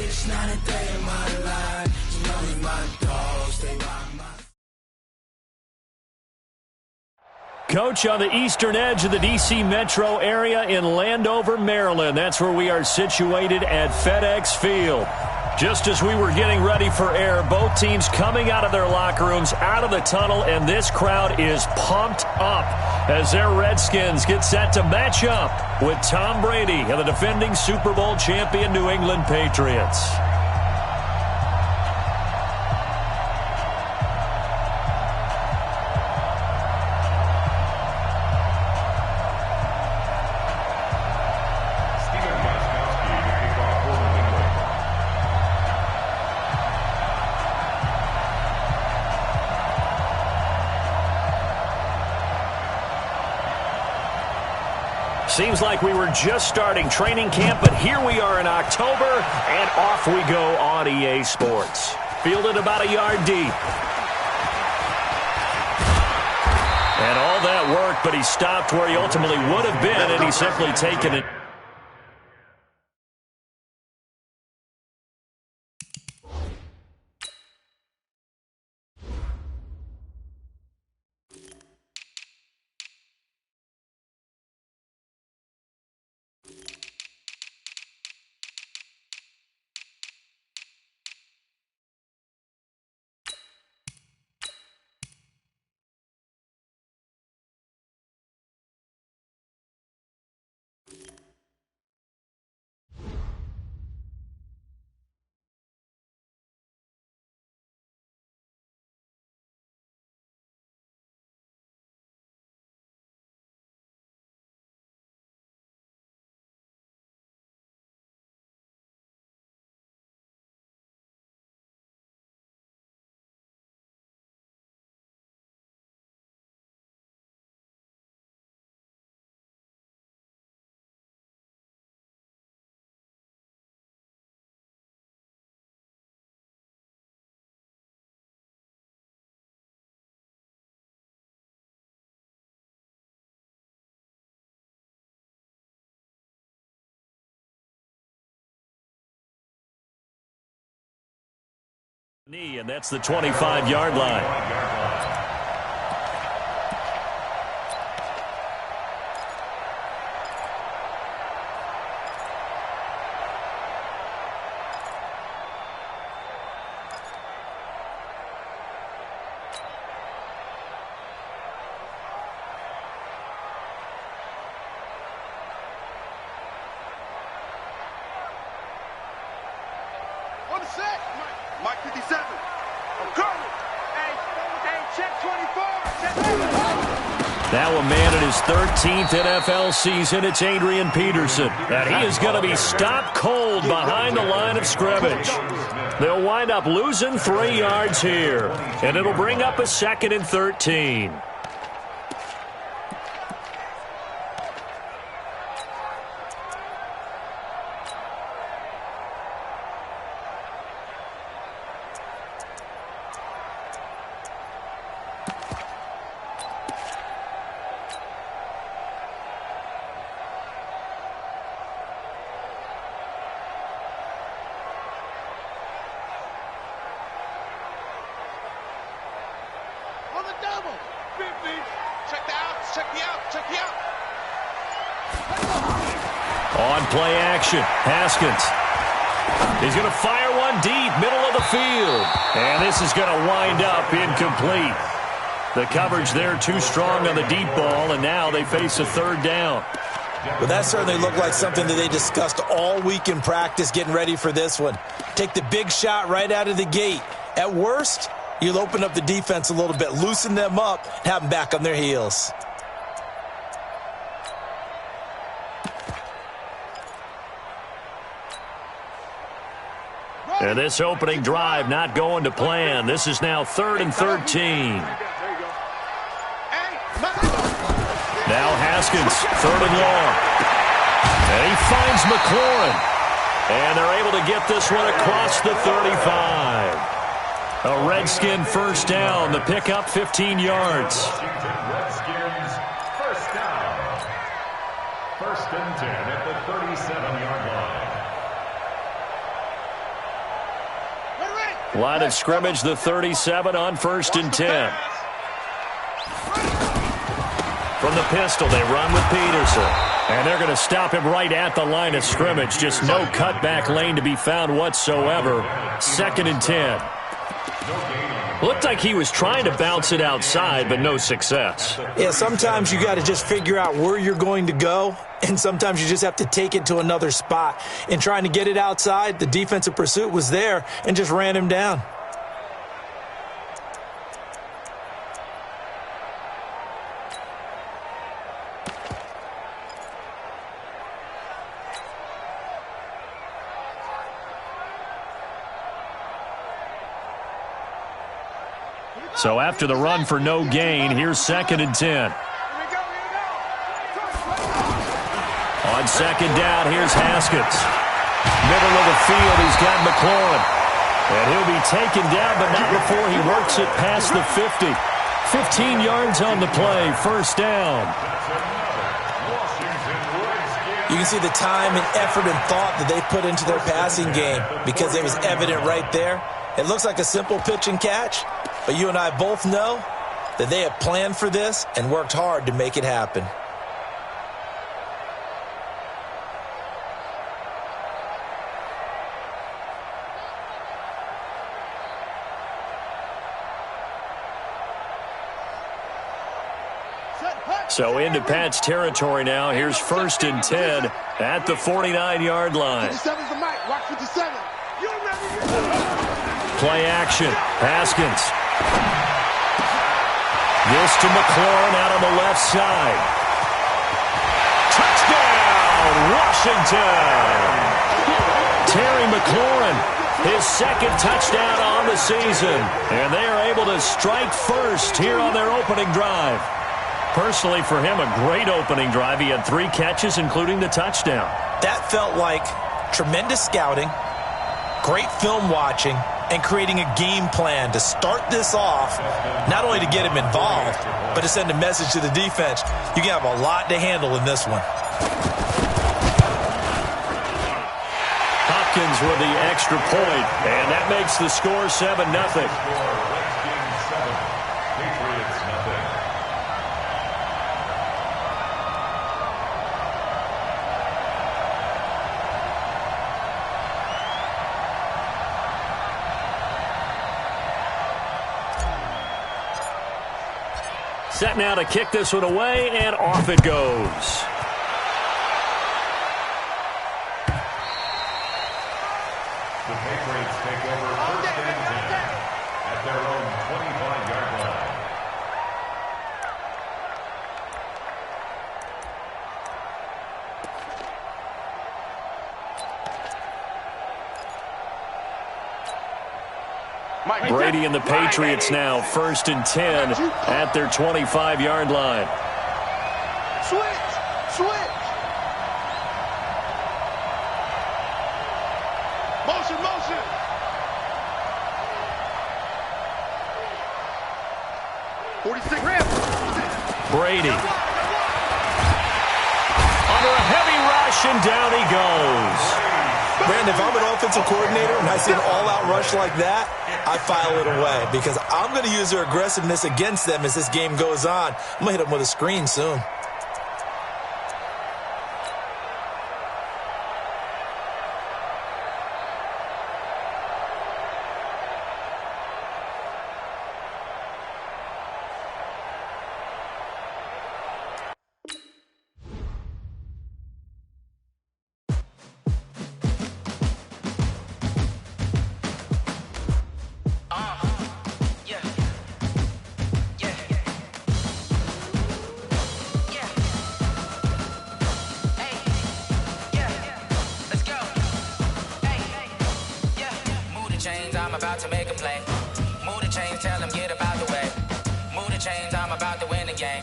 It's not a day in my life. You know me, my dogs, they rock my... Coach, on the eastern edge of the D.C. metro area in Landover, Maryland. That's where we are situated at FedEx Field. Just as we were getting ready for air, both teams coming out of their locker rooms, out of the tunnel, and this crowd is pumped up as their Redskins get set to match up with Tom Brady and the defending Super Bowl champion New England Patriots. Seems like we were just starting training camp, but here we are in October, and off we go on EA Sports. Fielded about a yard deep. And all that work, but he stopped where he ultimately would have been, and he's simply taken it. And that's the 25-yard line. On the set, Mike 57. I'm coming. Hey, check 24. Now a man in his 13th NFL season, it's Adrian Peterson. And he is going to be stopped cold behind the line of scrimmage. They'll wind up losing 3 yards here. And it'll bring up a 2nd and 13. On play action, Haskins. He's going to fire one deep, middle of the field. And this is going to wind up incomplete. The coverage there too strong on the deep ball, and now they face a 3rd down. Well, that certainly looked like something that they discussed all week in practice getting ready for this one. Take the big shot right out of the gate. At worst, you'll open up the defense a little bit, loosen them up, have them back on their heels. And this opening drive not going to plan. This is now 3rd and 13. Now Haskins, 3rd and long. And he finds McLaurin. And they're able to get this one across the 35. A Redskin first down. The pickup 15 yards. Redskins first down. 1st and 10 at the 37-yard line. Line of scrimmage, the 37 on 1st and 10. From the pistol, they run with Peterson. And they're going to stop him right at the line of scrimmage. Just no cutback lane to be found whatsoever. 2nd and 10. Looked like he was trying to bounce it outside, but no success. Yeah, sometimes you got to just figure out where you're going to go, and sometimes you just have to take it to another spot. In trying to get it outside, the defensive pursuit was there and just ran him down. So after the run for no gain, here's 2nd and 10. On 2nd down, here's Haskins. Middle of the field, he's got McLaurin. And he'll be taken down, but not before he works it past the 50. 15 yards on the play, 1st down. You can see the time and effort and thought that they put into their passing game because it was evident right there. It looks like a simple pitch and catch, but you and I both know that they have planned for this and worked hard to make it happen. So into Pat's territory now. Here's 1st and 10 at the 49-yard line. 57's the mic. Watch 57. You remember. Play action. Haskins. This to McLaurin out on the left side. Touchdown, Washington. Terry McLaurin, his 2nd touchdown on the season. And they are able to strike first here on their opening drive. Personally, for him, a great opening drive. He had 3 catches, including the touchdown. That felt like tremendous scouting, great film watching, and creating a game plan to start this off, not only to get him involved, but to send a message to the defense. You can have a lot to handle in this one. Hopkins with the extra point, and that makes the score 7-0. Set now to kick this one away, and off it goes. The Patriots take over 1st and 10 at their own 25-yard line. Brady and the Patriots now 1st and 10 at their 25-yard line. Switch. Motion. Brady. Under a heavy rush, and down he goes. Brandon, if I'm an offensive coordinator and I see an all-out rush like that, I file it away because I'm going to use their aggressiveness against them as this game goes on. I'm going to hit them with a screen soon. I'm about to make a play. Move the chains, tell them get about the way. Move the chains, I'm about to win the game.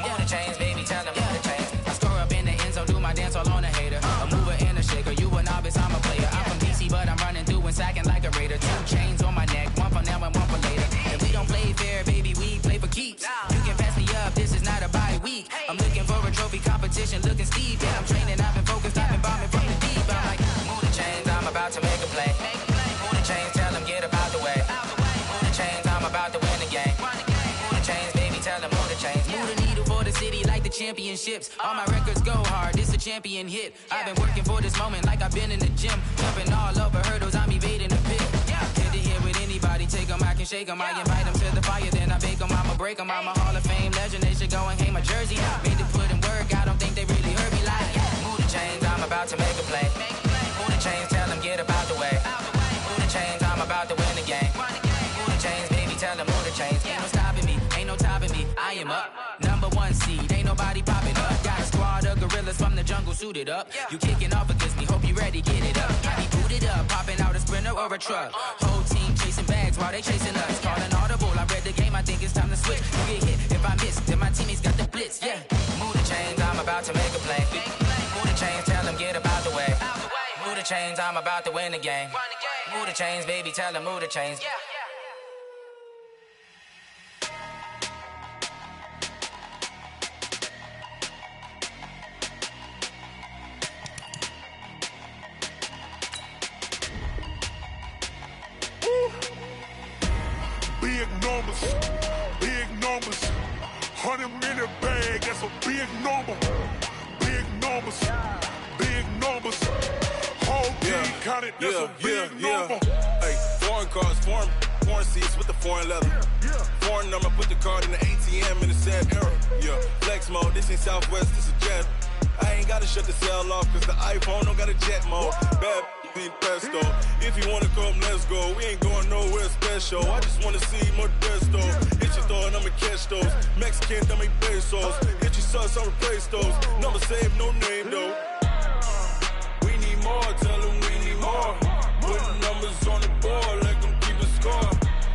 Move the chains, baby, tell them move the chains. I score up in the end zone, do my dance all on a hater. A mover and a shaker, you a novice, I'm a player. I'm from DC, but I'm running through and sacking like a raider. 2 chains on my neck, one for now and one for later. And we don't play fair, baby, we play for keeps. You can pass me up, this is not a bye week. I'm looking for a trophy competition, looking steep. Yeah, I'm training, I've been focused, I've been bombing from the deep. I'm like, move the chains, I'm about to make a play. Move the chains, tell them get about the way. championships. All my records go hard, this a champion hit. I've been working for this moment like I've been in the gym. Jumping all over hurdles, I'm evading the pit. Head to head with anybody, take them, I can shake them. I invite them to the fire, then I bake them, I'ma break them. I'm a Hall of Fame legend, they should go and hang my jersey. Made to put in work, I don't think they really heard me like, move the chains, I'm about to make a play. Move the chains, tell them get up out the way. Move the chains, I'm about to win the game. Move the chains, baby, tell them move the chains. Ain't no stopping me, ain't no topping me. I am up, #1 seed, ain't nobody popping up. Got a squad of gorillas from the jungle suited up. You kicking off against me, hope you ready, get it up. I be booted up, popping out a Sprinter or a truck. Whole team chasing bags while they chasing us. Calling audible, I read the game, I think it's time to switch. You get hit, if I miss, then my teammates got the blitz, yeah. Move the chains, I'm about to make a play. Move the chains, tell them get up out the way. Move the chains, I'm about to win the game. Move the chains, baby, tell them move the chains. Big numbers, big numbers. 100-minute bag, that's a big number. Big numbers, big numbers. Whole team counted, that's a big number. Hey, foreign cars, foreign seats with the foreign leather. Foreign number, put the card in the ATM in the sad era. Yeah, flex mode, this ain't Southwest, this is jet. I ain't gotta shut the cell off, cause the iPhone don't got a jet mode. Bad need pesto. If you wanna come, let's go. We ain't going nowhere special. I just wanna see more Modesto. Hit your throw and I'ma catch those. Mexican, dummy pesos. Hit your sus, I'll replace those. Number save, no name though. We need more, tell them we need more. Putting numbers on the board, let them keep a score.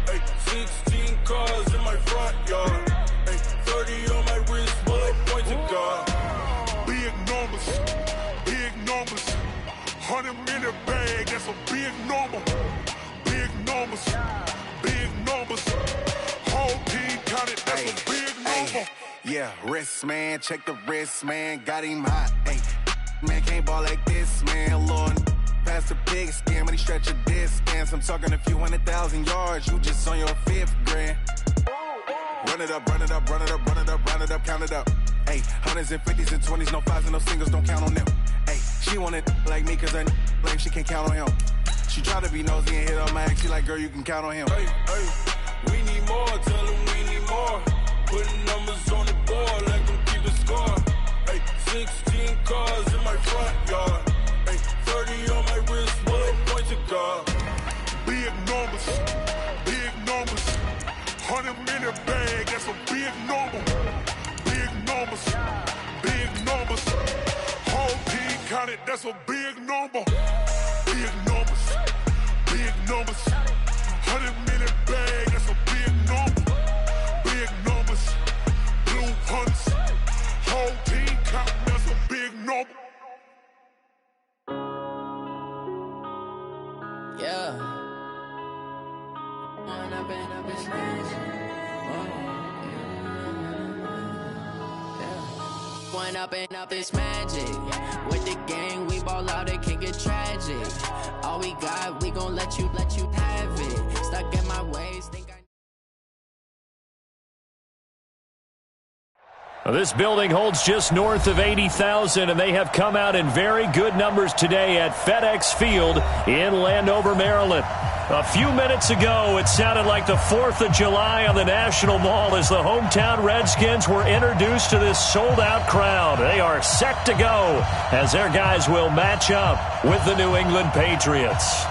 Hey, 16 cars in my front yard. Hey, 30 on my wrist, bullet point to God. Big numbers, big numbers. 100-minute bag, that's a big number. Big numbers, big numbers. Whole team counted, that's a big number. Yeah, wrist man, check the wrist man, got him hot. Ay, man can't ball like this, man. Lord, past the big scam, but he stretch a distance. I'm talking a few 100,000 yards, you just on your 5th grand. Run it up, run it up, run it up, run it up, run it up, count it up. Ay, 100s and 50s and 20s, no 5s and no singles, don't count on them. Ay, she want it like me, cause her like she can't count on him. She try to be nosy and hit on my ex, she like, girl, you can count on him. Hey, hey, we need more, tell them we need more. Putting numbers on the board, let them keep a score. Hey, 16 cars in my front yard. Hey, 30 on my wrist, bullet point to God. Big numbers, big numbers. 100-minute bag, that's a big number. Big numbers, big numbers. Whole team counted, that's a big number. Big numbers, big numbers. 100-minute bag, that's a big number. Big numbers, blue hunts. Whole team counting, that's a big number. Yeah. One up and up is magic. With the gang, we ball out, it can get tragic. All we got, we gon' let you have it. Stuck in my ways, think I... This building holds just north of 80,000, and they have come out in very good numbers today at FedEx Field in Landover, Maryland. A few minutes ago, it sounded like the 4th of July on the National Mall as the hometown Redskins were introduced to this sold-out crowd. They are set to go as their guys will match up with the New England Patriots.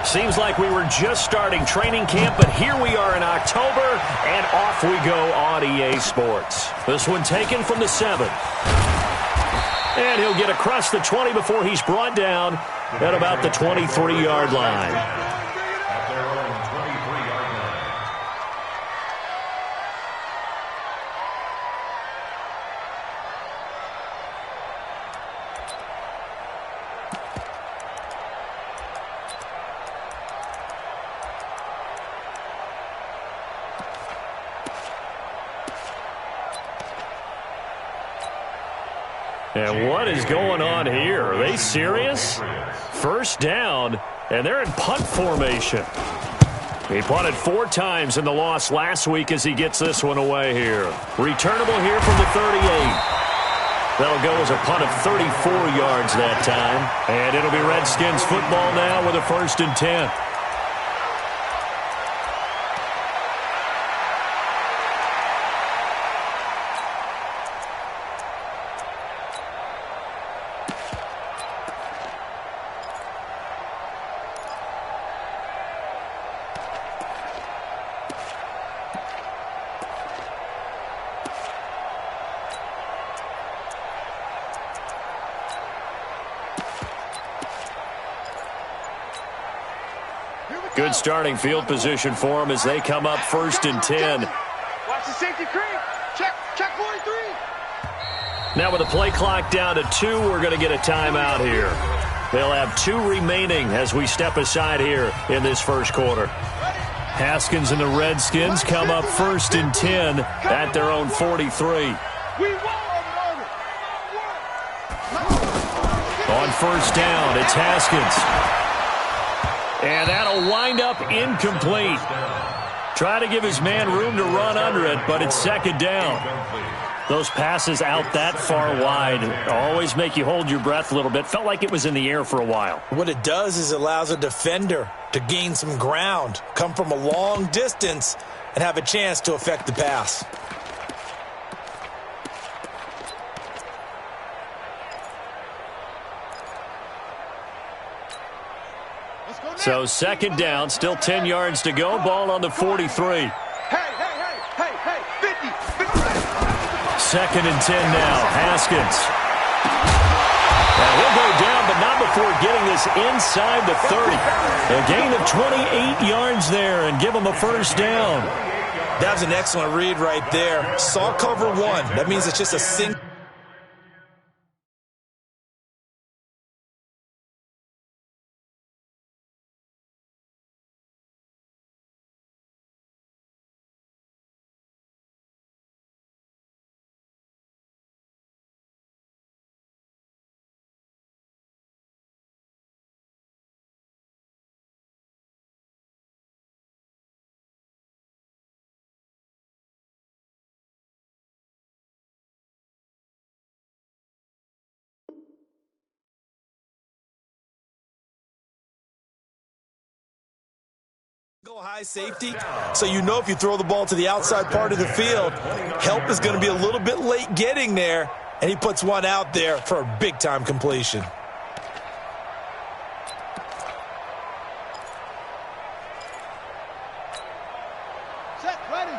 Seems like we were just starting training camp, but here we are in October, and off we go on EA Sports. This one taken from the 7. And he'll get across the 20 before he's brought down at about the 23-yard line. At their own 23-yard line. And what is going on here? Are they serious? First down, and they're in punt formation. He punted 4 times in the loss last week as he gets this one away here. Returnable here from the 38. That'll go as a punt of 34 yards that time. And it'll be Redskins football now with a 1st and 10. Good starting field position for them as they come up 1st and 10. Watch the safety creep. Check 43. Now with the play clock down to 2, we're going to get a timeout here. They'll have 2 remaining as we step aside here in this first quarter. Haskins and the Redskins come up 1st and 10 at their own 43. On 1st down, it's Haskins. And that'll wind up incomplete. Try to give his man room to run under it, but it's 2nd down. Those passes out that far wide always make you hold your breath a little bit. Felt like it was in the air for a while. What it does is it allows a defender to gain some ground, come from a long distance, and have a chance to affect the pass. So 2nd down, still 10 yards to go. Ball on the 43. Hey, 50. 2nd and 10 now. Haskins. And he'll go down, but not before getting this inside the 30. A gain of 28 yards there and give him a 1st down. That was an excellent read right there. Saw cover 1. That means it's just a single. Go high safety, so you know if you throw the ball to the outside part of the field, help is going to be a little bit late getting there, and he puts one out there for a big-time completion.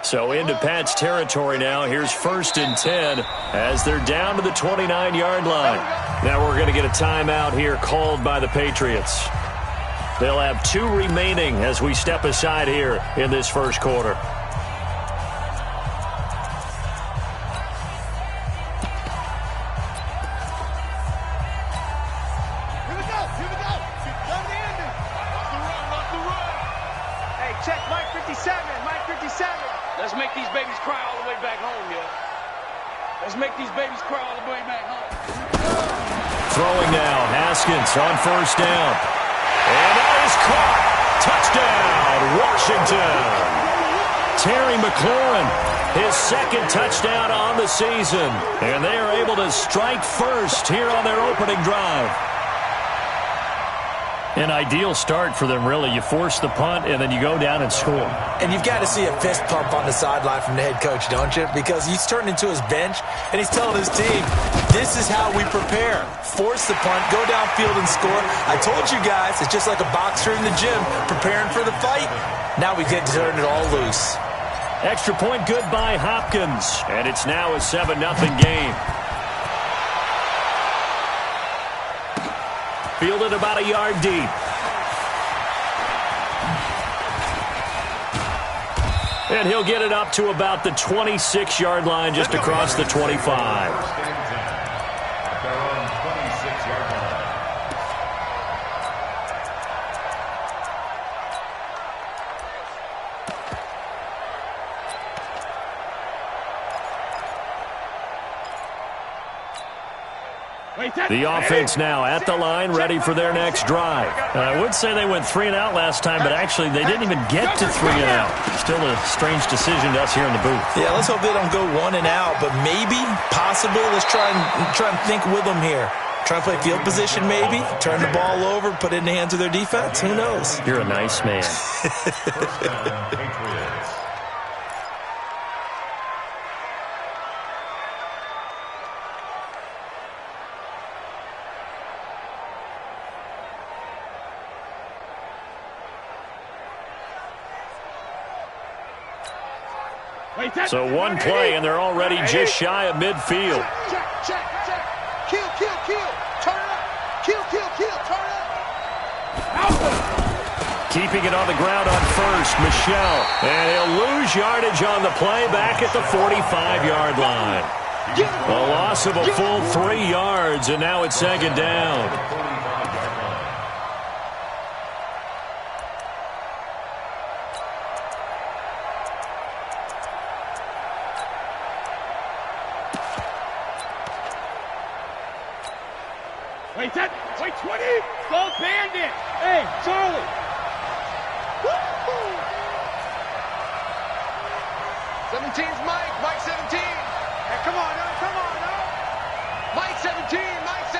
So into Pat's territory now. Here's 1st and 10 as they're down to the 29-yard line. Now we're going to get a timeout here called by the Patriots. They'll have 2 remaining as we step aside here in this first quarter. Here we go. Done the ending. Off the run. Hey, check Mike 57. Let's make these babies cry all the way back home, yeah. Let's make these babies cry all the way back home. Throwing now, Haskins on 1st down. And that is caught. Touchdown, Washington. Terry McLaurin, his 2nd touchdown on the season. And they are able to strike first here on their opening drive. An ideal start for them, really. You force the punt, and then you go down and score. And you've got to see a fist pump on the sideline from the head coach, don't you? Because he's turned into his bench, and he's telling his team, this is how we prepare. Force the punt, go downfield and score. I told you guys, it's just like a boxer in the gym preparing for the fight. Now we get to turn it all loose. Extra point good by Hopkins, and it's now a 7-0 game. Fielded about a yard deep. And he'll get it up to about the 26-yard line, just across the 25. The offense now at the line, ready for their next drive. I would say they went 3 and out last time, but actually they didn't even get to 3 and out. Still a strange decision to us here in the booth. Yeah, let's hope they don't go 1 and out, but maybe, possibly, let's try and think with them here. Try and play field position maybe, turn the ball over, put it in the hands of their defense. Who knows? You're a nice man. So one play, and they're already just shy of midfield. Check. Kill. Turn it up. Kill. Turn it up. Keeping it on the ground on first, Michelle. And he'll lose yardage on the play back at the 45-yard line. A loss of a full 3 yards, and now it's second down. Wait, 20. Go Bandit. Hey, Charlie. 17's Mike. Mike 17. Hey, come on now. Mike 17. Let's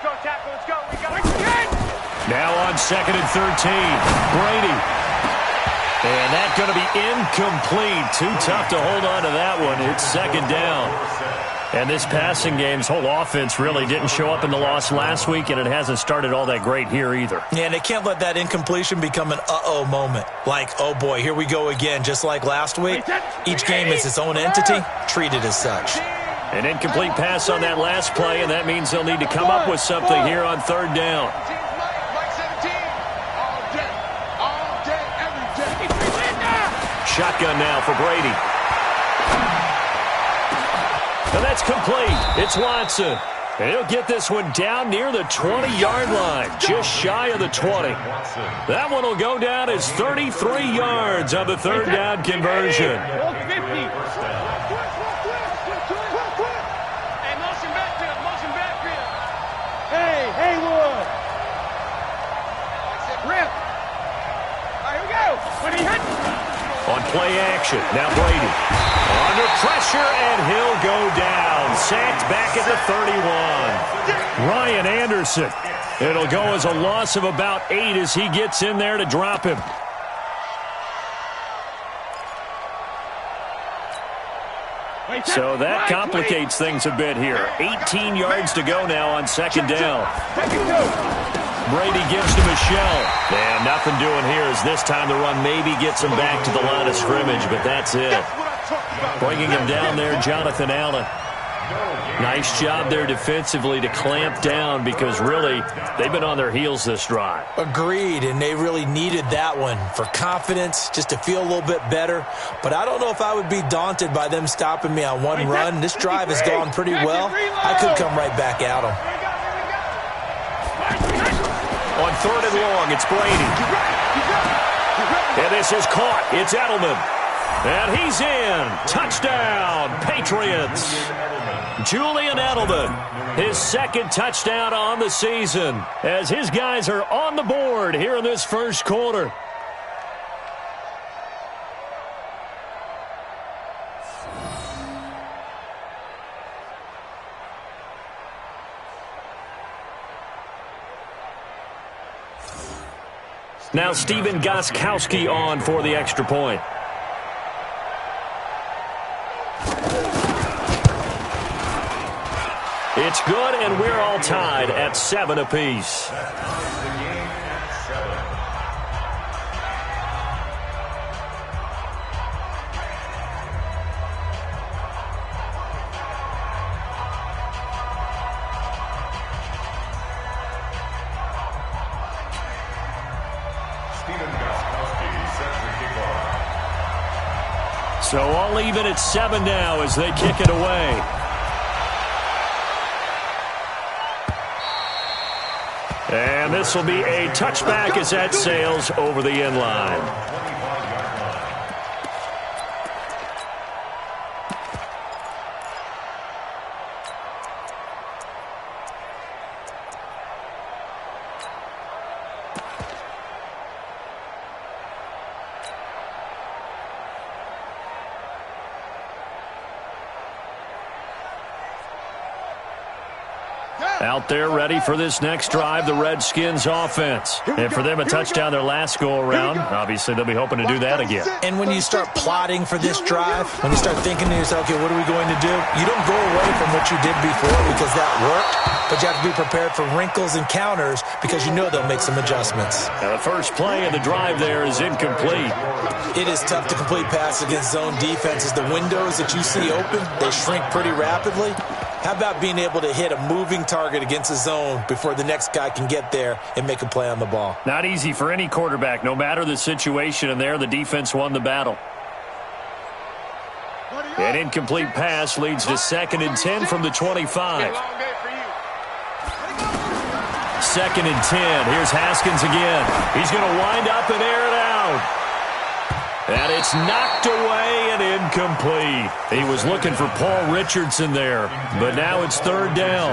go, tackle. Let's go. We got it. Now on 2nd and 13. Brady. And that's going to be incomplete. Too tough to hold on to that one. It's second down. And this passing game's whole offense really didn't show up in the loss last week, and it hasn't started all that great here either. Yeah, and they can't let that incompletion become an uh-oh moment. Like, oh boy, here we go again, just like last week. Each game is its own entity, treated as such. An incomplete pass on that last play, and that means they'll need to come up with something here on third down. Mike 17. All day, every day. Shotgun now for Brady. And that's complete. It's Watson. And he'll get this one down near the 20-yard line, just shy of the 20. That one will go down as 33 yards on the third down conversion. Hey, motion backfield. Hey, Haywood. Rip. All right, here we go. When he hit. On play action, now Brady. Under pressure, and he'll go down. Sacked back at the 31. Ryan Anderson. It'll go as a loss of about 8 as he gets in there to drop him. So that complicates things a bit here. 18 yards to go now on second down. Brady gives to Michelle. And nothing doing here as this time the run maybe gets him back to the line of scrimmage, but that's it. Bringing him down there, Jonathan Allen. Nice job there defensively to clamp down because really they've been on their heels this drive. Agreed, and they really needed that one for confidence, just to feel a little bit better. But I don't know if I would be daunted by them stopping me on one run. This drive has gone pretty well. I could come right back at them. On third and long, it's Brady. And this is caught. It's Edelman. And he's in. Touchdown, Patriots. Julian Edelman, his second touchdown on the season, as his guys are on the board here in this first quarter. Now Steven Gostkowski on for the extra point. It's good, and we're all tied at 7 apiece. So all even at 7 now as they kick it away. And this will be a touchback as that sails over the end line. Out there ready for this next drive, the Redskins offense. And for them, a touchdown their last go-around. Obviously, they'll be hoping to do that again. And when you start plotting for this drive, when you start thinking to yourself, okay, what are we going to do? You don't go away from what you did before because that worked, but you have to be prepared for wrinkles and counters because you know they'll make some adjustments. Now, the first play of the drive there is incomplete. It is tough to complete passes against zone defenses. The windows that you see open, they shrink pretty rapidly. How about being able to hit a moving target against a zone before the next guy can get there and make a play on the ball? Not easy for any quarterback, no matter the situation, and there the defense won the battle. An incomplete pass leads to 2nd and 10 from the 25. 2nd and 10. Here's Haskins again. He's going to wind up and air it out. And it's knocked away and incomplete. He was looking for Paul Richardson there, but now it's 3rd down.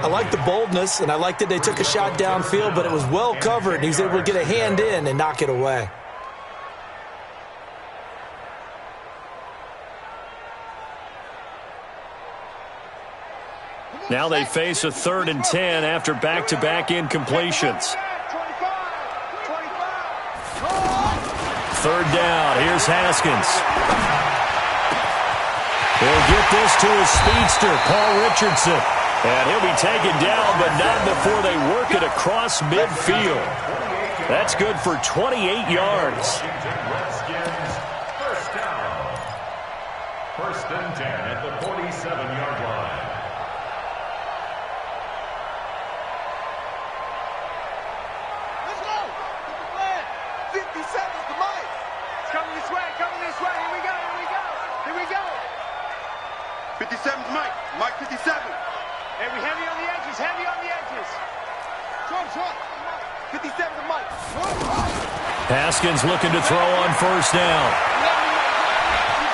I like the boldness, and I like that they took a shot downfield, but it was well covered, and he was able to get a hand in and knock it away. Now they face a 3rd and 10 after back-to-back incompletions. 3rd down. Here's Haskins. He'll get this to his speedster, Paul Richardson. And he'll be taken down, but not before they work it across midfield. That's good for 28 yards. Redskins, 1st down. 1st and 10 at the 47-yard line. Let's go. 57 is the mic. It's coming this way, coming this way. Here we go, here we go. Here we go. 57's Mike. Mike 57. Hey, we heavy on the edges, heavy on the edges. Short. 57's the Mike. Haskins looking to throw on 1st down.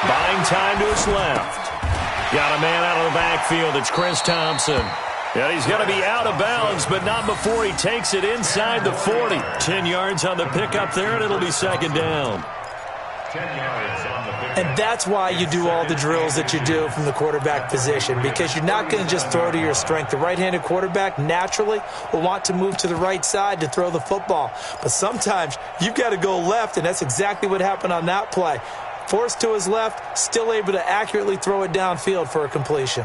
Buying time to his left. Got a man out of the backfield. It's Chris Thompson. And he's going to be out of bounds, but not before he takes it inside the 40. 10 yards on the pickup there, and it'll be 2nd down. 10 yards on the pickup. And that's why you do all the drills that you do from the quarterback position, because you're not going to just throw to your strength. The right-handed quarterback naturally will want to move to the right side to throw the football. But sometimes you've got to go left, and that's exactly what happened on that play. Forced to his left, still able to accurately throw it downfield for a completion.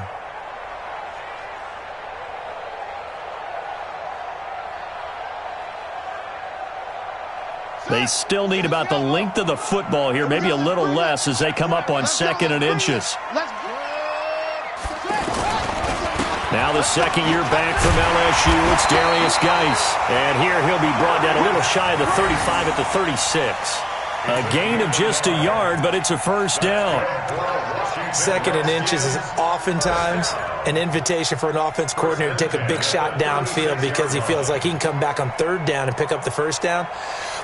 They still need about the length of the football here, maybe a little less as they come up on 2nd and inches. Now the 2nd year back from LSU, it's Darius Geis. And here he'll be brought down a little shy of the 35 at the 36. A gain of just a yard, but it's a 1st down. 2nd and inches is oftentimes an invitation for an offense coordinator to take a big shot downfield because he feels like he can come back on 3rd down and pick up the 1st down.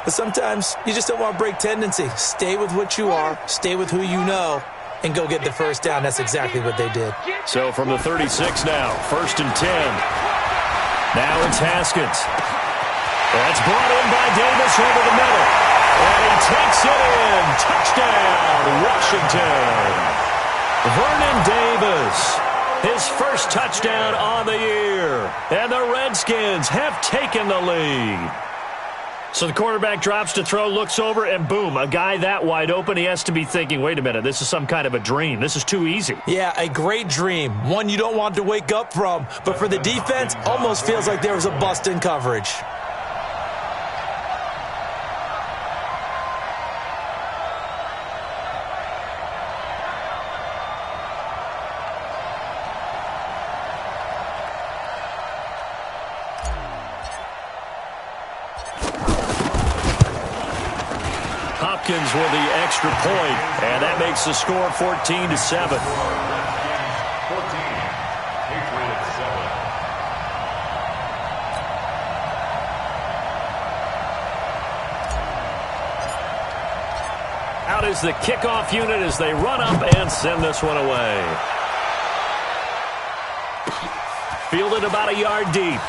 But sometimes you just don't want to break tendency. Stay with what you are, stay with who you know, and go get the 1st down. That's exactly what they did. So from the 36 now, 1st and 10. Now it's Haskins. That's brought in by Davis over the middle. And he takes it in. Touchdown, Washington. Vernon Davis, his 1st touchdown on the year. And the Redskins have taken the lead. So the quarterback drops to throw, looks over, and boom, a guy that wide open, he has to be thinking, wait a minute, this is some kind of a dream. This is too easy. Yeah, a great dream. One you don't want to wake up from. But for the defense, almost feels like there was a bust in coverage. Hopkins with the extra point, and that makes the score 14-7. 14, Patriots 7. Out is the kickoff unit as they run up and send this one away. Fielded about a yard deep.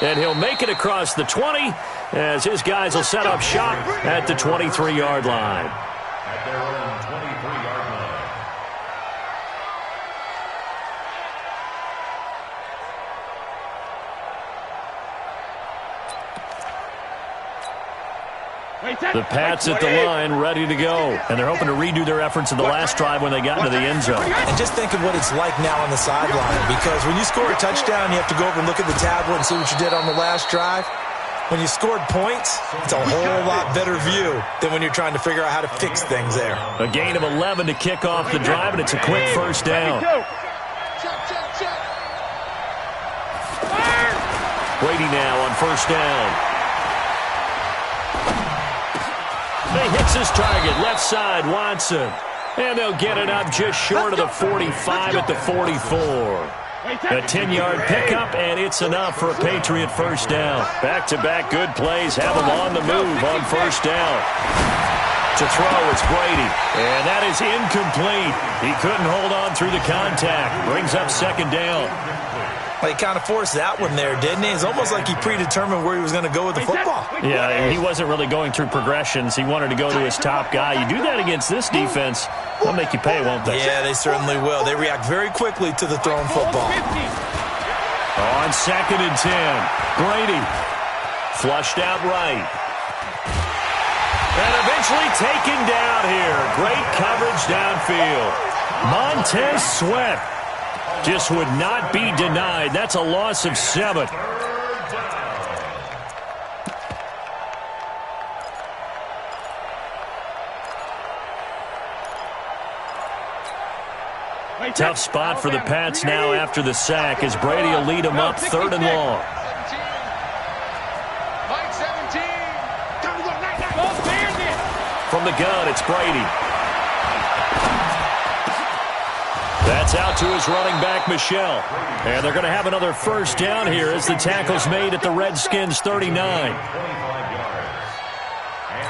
And he'll make it across the 20 as his guys will set up shop at the 23-yard line. At their own 23-yard line. The Pats at the line, ready to go. And they're hoping to redo their efforts in the last drive when they got into the end zone. And just think of what it's like now on the sideline, because when you score a touchdown, you have to go over and look at the tablet and see what you did on the last drive. When you scored points, it's a whole lot better view than when you're trying to figure out how to fix things there. A gain of 11 to kick off the drive, and it's a quick first down. Brady now on first down. He hits his target, left side, Watson. And they'll get it up just short of the 45 at the 44. A 10-yard pickup, and it's enough for a Patriot first down. Back-to-back good plays have them on the move on first down. To throw, it's Brady. And that is incomplete. He couldn't hold on through the contact. Brings up second down. Well, he kind of forced that one there, didn't he? It's almost like he predetermined where he was going to go with the football. Yeah, he wasn't really going through progressions. He wanted to go to his top guy. You do that against this defense, they'll make you pay, won't they? Yeah, they certainly will. They react very quickly to the thrown football. On second and 10, Brady flushed out right. And eventually taken down here. Great coverage downfield. Montez Sweat just would not be denied. That's a loss of 7. Tough spot for the Pats now after the sack as Brady will lead them up 3rd and long. From the gun, it's Brady. That's out to his running back, Michel. And they're going to have another first down here as the tackle's made at the Redskins' 39.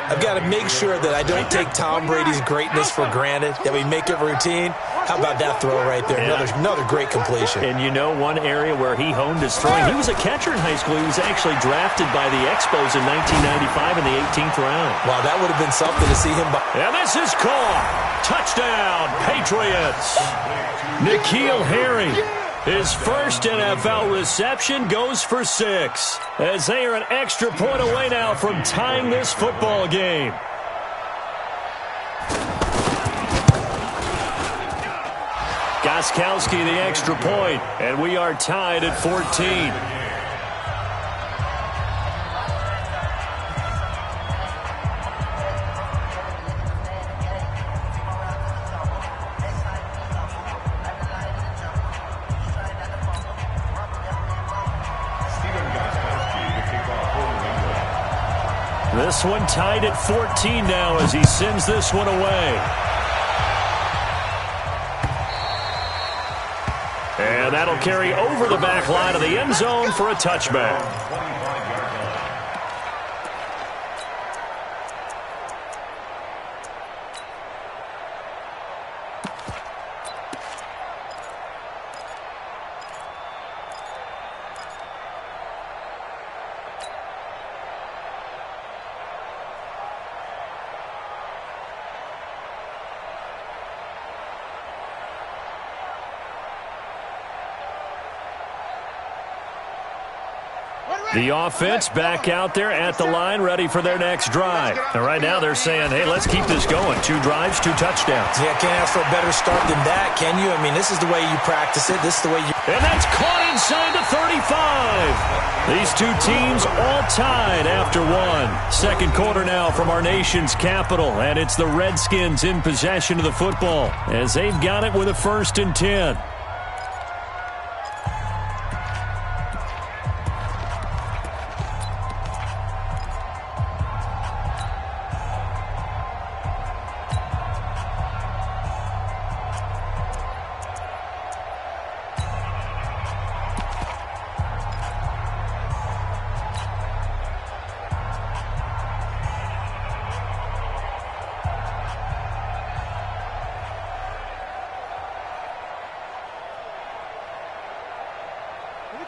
I've got to make sure that I don't take Tom Brady's greatness for granted, that we make it routine. How about that throw right there? Another great completion. And you know one area where he honed his throwing? He was a catcher in high school. He was actually drafted by the Expos in 1995 in the 18th round. Wow, that would have been something to see him. And this is caught. Touchdown, Patriots. N'Keal Harry. His first NFL reception goes for 6, as they are an extra point away now from tying this football game. Gostkowski the extra point, and we are tied at 14. This one tied at 14 now as he sends this one away. And that'll carry over the back line of the end zone for a touchback. The offense back out there at the line, ready for their next drive. And right now they're saying, hey, let's keep this going. 2 drives, 2 touchdowns. Yeah, can't ask for a better start than that, can you? I mean, this is the way you practice it. This is the way you... And that's caught inside the 35. These 2 teams all tied after 1. Second quarter now from our nation's capital, and it's the Redskins in possession of the football as they've got it with a 1st and 10.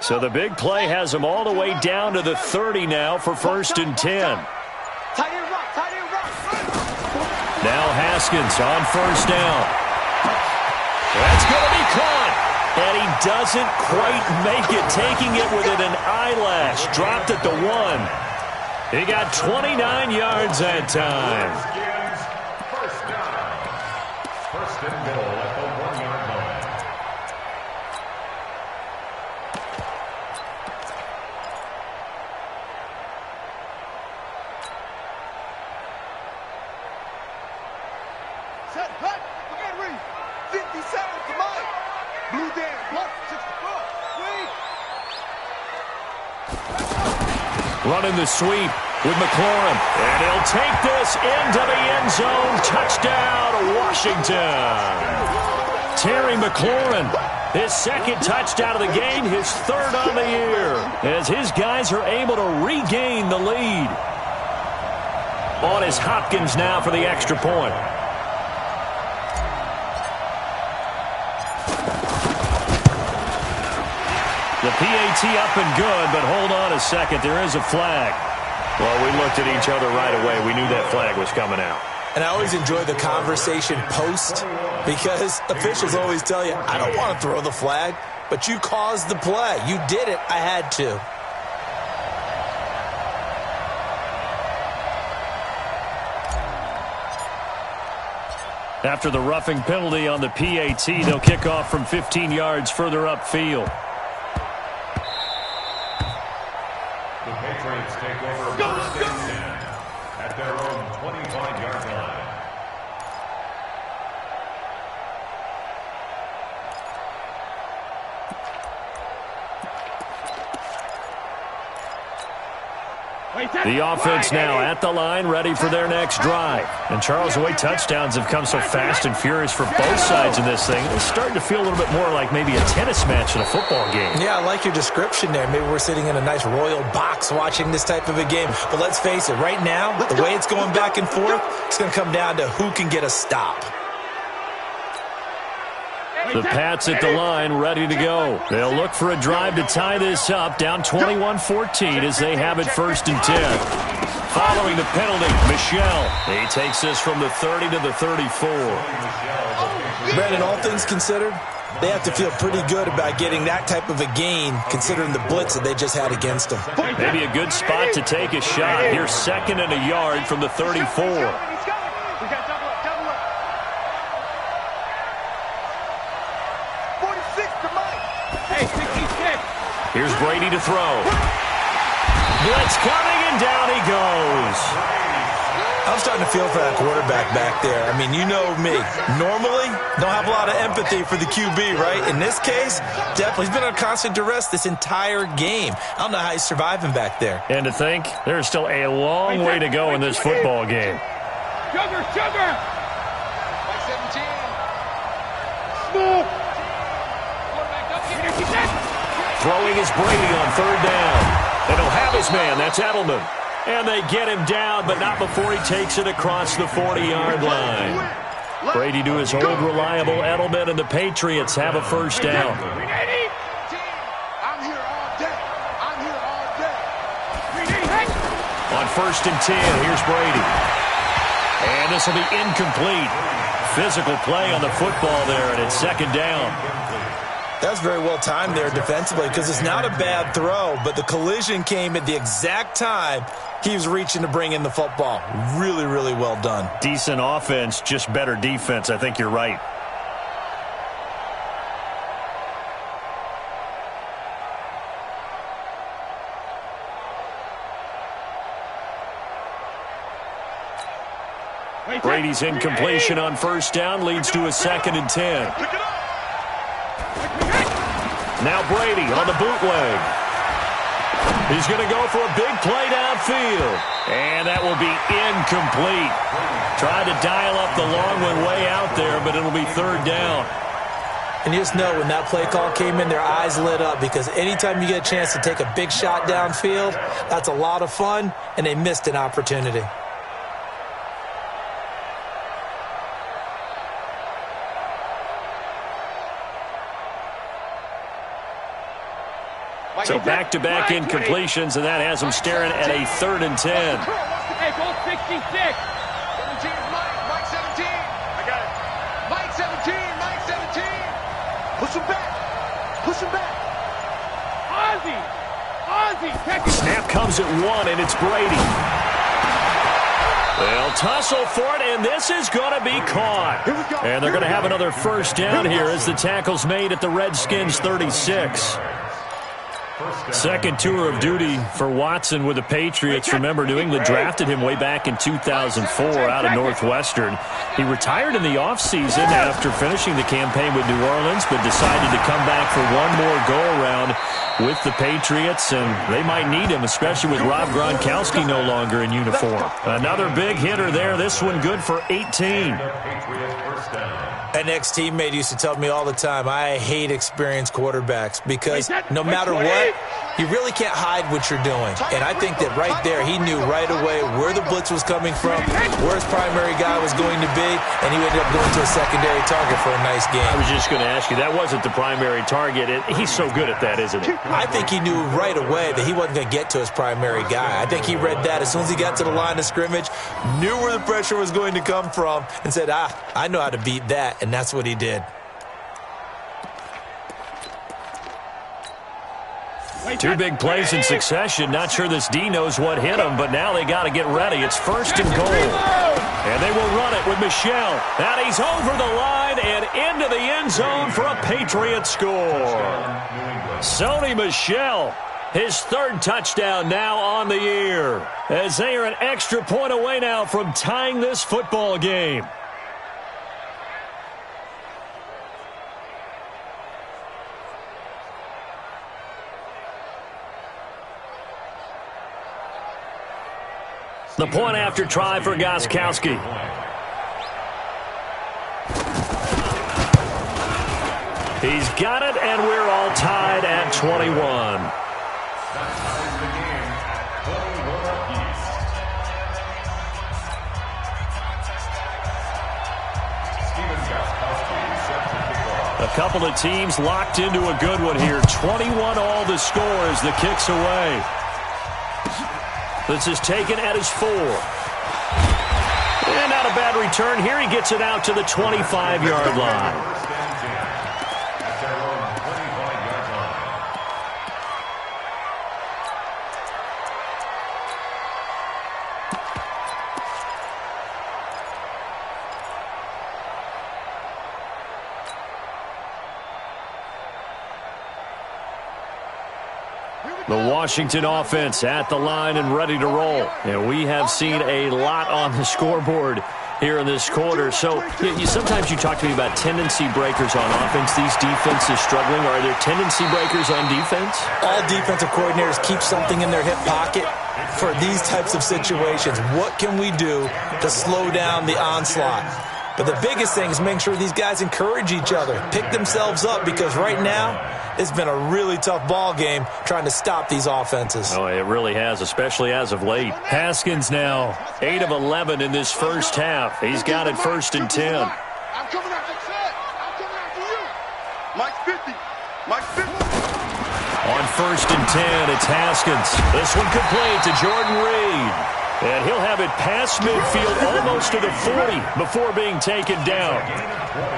So the big play has them all the way down to the 30 now for 1st and 10. Now Haskins on first down. That's going to be caught. And he doesn't quite make it, taking it within an eyelash. Dropped at the 1. He got 29 yards that time. First down. First and goal at the 1-yard line. Set, cut, again, read. 57 to Mike. Blue Dan, block, 64. Read. Running the sweep with McLaurin. And he'll take this into the end zone. Touchdown, Washington. Terry McLaurin, his second touchdown of the game, his third on the year, as his guys are able to regain the lead. On is Hopkins now for the extra point. The PAT up and good, but hold on a second. There is a flag. Well, we looked at each other right away. We knew that flag was coming out. And I always enjoy the conversation post because officials always tell you, I don't want to throw the flag, but you caused the play. You did it. I had to. After the roughing penalty on the PAT, they'll kick off from 15 yards further upfield. The Patriots take over first and 10 at their own 25-yard line. The offense now at the line, ready for their next drive. And Charles, the way touchdowns have come so fast and furious for both sides in this thing, it's starting to feel a little bit more like maybe a tennis match in a football game. Yeah, I like your description there. Maybe we're sitting in a nice royal box watching this type of a game. But let's face it, right now, the way it's going back and forth, it's going to come down to who can get a stop. The Pats at the line, ready to go. They'll look for a drive to tie this up, down 21-14 as they have it first and 10. Following the penalty, Michel. He takes this from the 30 to the 34. Brandon, all things considered, they have to feel pretty good about getting that type of a gain considering the blitz that they just had against them. Maybe a good spot to take a shot. Here's second and a yard from the 34. Here's Brady to throw. Blitz coming, and down he goes. I'm starting to feel for that quarterback back there. I mean, you know me. Normally, don't have a lot of empathy for the QB, right? In this case, definitely. He's been under constant duress this entire game. I don't know how he's surviving back there. And to think, there's still a long way to go in this football game. Sugar! Like 17. Smooth! Throwing is Brady on third down. And he'll have his man. That's Edelman. And they get him down, but not before he takes it across the 40-yard line. Brady to his old reliable Edelman, and the Patriots have a first down. I'm here all day. On first and 10, here's Brady. And this will be incomplete. Physical play on the football there, and it's second down. That's very well timed there defensively because it's not a bad throw, but the collision came at the exact time he was reaching to bring in the football. Really, really well done. Decent offense, just better defense. I think you're right. Brady's incompletion on first down leads to a second and 10. Now Brady on the bootleg. He's going to go for a big play downfield. And that will be incomplete. Tried to dial up the long one way out there, but it'll be third down. And you just know when that play call came in, their eyes lit up because anytime you get a chance to take a big shot downfield, that's a lot of fun, and they missed an opportunity. So back-to-back incompletions, and that has them staring at a third and 10. Hey, goal 66. 17, Mike 17. I got it. Mike 17, Mike 17. Push him back. Ozzy. Snap comes at 1, and it's Brady. They'll tussle for it, and this is going to be caught. And they're going to have another first down here as the tackle's made at the Redskins' 36. Second tour of duty for Watson with the Patriots. Remember, New England drafted him way back in 2004 out of Northwestern. He retired in the offseason after finishing the campaign with New Orleans, but decided to come back for one more go-around with the Patriots, and they might need him, especially with Rob Gronkowski no longer in uniform. Another big hitter there. This one good for 18. An ex-teammate used to tell me all the time, I hate experienced quarterbacks because no matter what, you really can't hide what you're doing. And I think that right there, he knew right away where the blitz was coming from, where his primary guy was going to be, and he ended up going to a secondary target for a nice game. I was just going to ask you, that wasn't the primary target. He's so good at that, isn't he? I think he knew right away that he wasn't going to get to his primary guy. I think he read that as soon as he got to the line of scrimmage, knew where the pressure was going to come from, and said, I know how to beat that. And that's what he did. Two big plays in succession. Not sure this D knows what hit him, but now they got to get ready. It's first and goal. And they will run it with Michel. And he's over the line and into the end zone for a Patriot score. Sony Michel, his third touchdown now on the year, as they are an extra point away now from tying this football game. The point after try for Gostkowski. He's got it, and we're all tied at 21. A couple of teams locked into a good one here. 21 all the score as the kick's away. This is taken at his 4. And not a bad return here. He gets it out to the 25-yard line. The Washington offense at the line and ready to roll. And we have seen a lot on the scoreboard here in this quarter. So sometimes you talk to me about tendency breakers on offense. These defenses struggling. Are there tendency breakers on defense? All defensive coordinators keep something in their hip pocket for these types of situations. What can we do to slow down the onslaught? But the biggest thing is making sure these guys encourage each other, pick themselves up, because right now it's been a really tough ball game trying to stop these offenses. Oh, it really has, especially as of late. Haskins now 8 of 11 in this first half. He's got it first and 10. I'm coming after you. Mike 50. Mike 50. On first and 10, it's Haskins. This one complete to Jordan Reed. And he'll have it past midfield almost to the 40 before being taken down.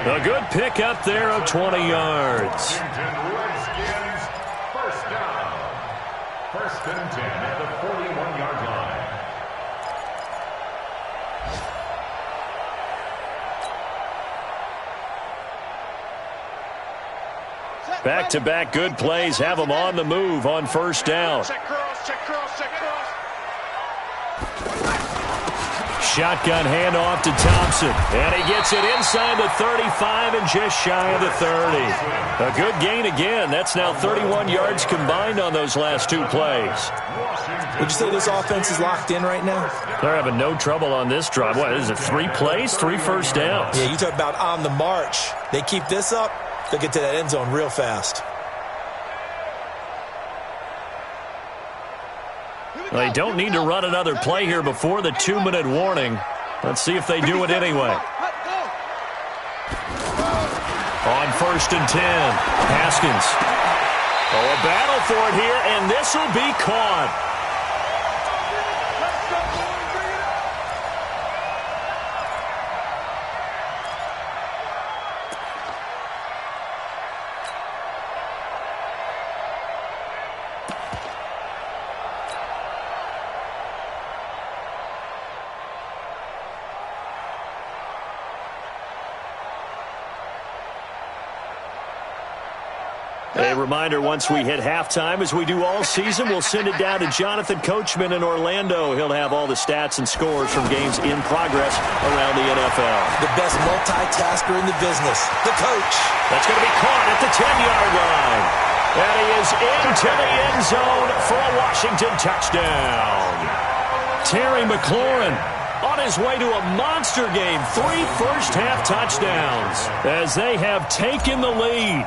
A good pick up there of 20 yards. First down. First and 10 at the 41-yard line. Back-to-back good plays have them on the move on first down. Check cross, check cross, check cross. Shotgun handoff to Thompson. And he gets it inside the 35 and just shy of the 30. A good gain again. That's now 31 yards combined on those last two plays. Would you say this offense is locked in right now? They're having no trouble on this drive. What is it, 3 plays, 3 first downs? Yeah, you talk about on the march. They keep this up, they'll get to that end zone real fast. They don't need to run another play here before the 2-minute warning. Let's see if they do it anyway. On first and 10, Haskins. Oh, a battle for it here, and this will be caught. A reminder, once we hit halftime, as we do all season, we'll send it down to Jonathan Coachman in Orlando. He'll have all the stats and scores from games in progress around the NFL. The best multitasker in the business, the coach. That's going to be caught at the 10-yard line. And he is into the end zone for a Washington touchdown. Terry McLaurin on his way to a monster game. 3 first-half touchdowns as they have taken the lead.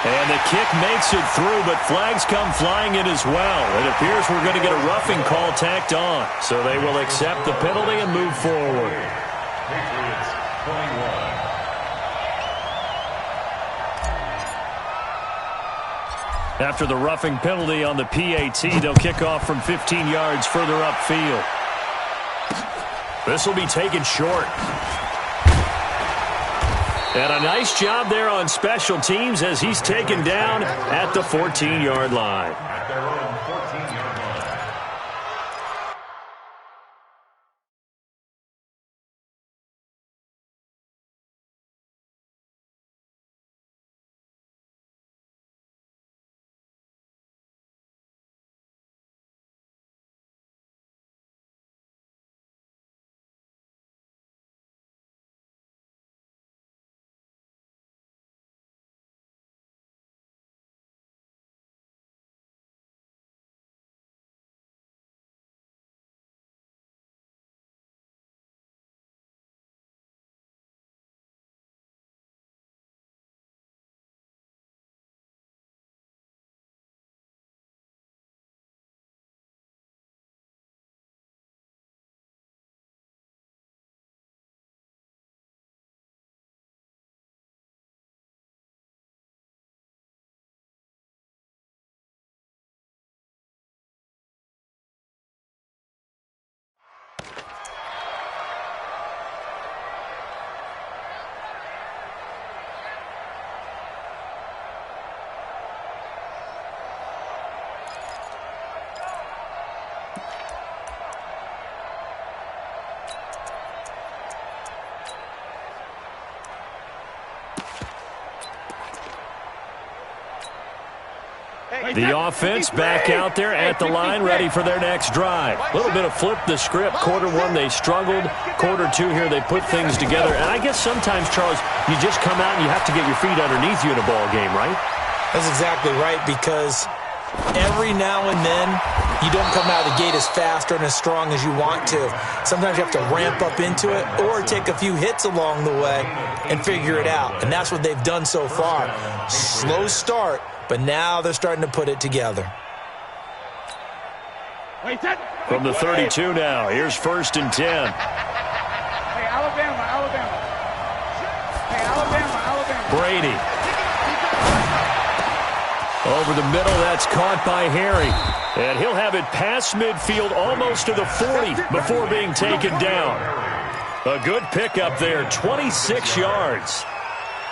And the kick makes it through, but flags come flying in as well. It appears we're going to get a roughing call tacked on. So they will accept the penalty and move forward. Patriots 21. After the roughing penalty on the PAT, they'll kick off from 15 yards further upfield. This will be taken short. And a nice job there on special teams as he's taken down at the 14-yard line. At their own 14-yard line. The offense back out there at the line, ready for their next drive. A little bit of flip the script. Quarter one, they struggled. Quarter two here, they put things together. And I guess sometimes, Charles, you just come out and you have to get your feet underneath you in a ball game, right? That's exactly right, because every now and then you don't come out of the gate as fast and as strong as you want to. Sometimes you have to ramp up into it or take a few hits along the way and figure it out. And that's what they've done so far. Slow start, but now they're starting to put it together. From the 32 now, here's 1st and 10. Hey, Alabama. Hey, Alabama. Brady. Over the middle, that's caught by Harry. And he'll have it past midfield almost to the 40 before being taken down. A good pickup there, 26 yards.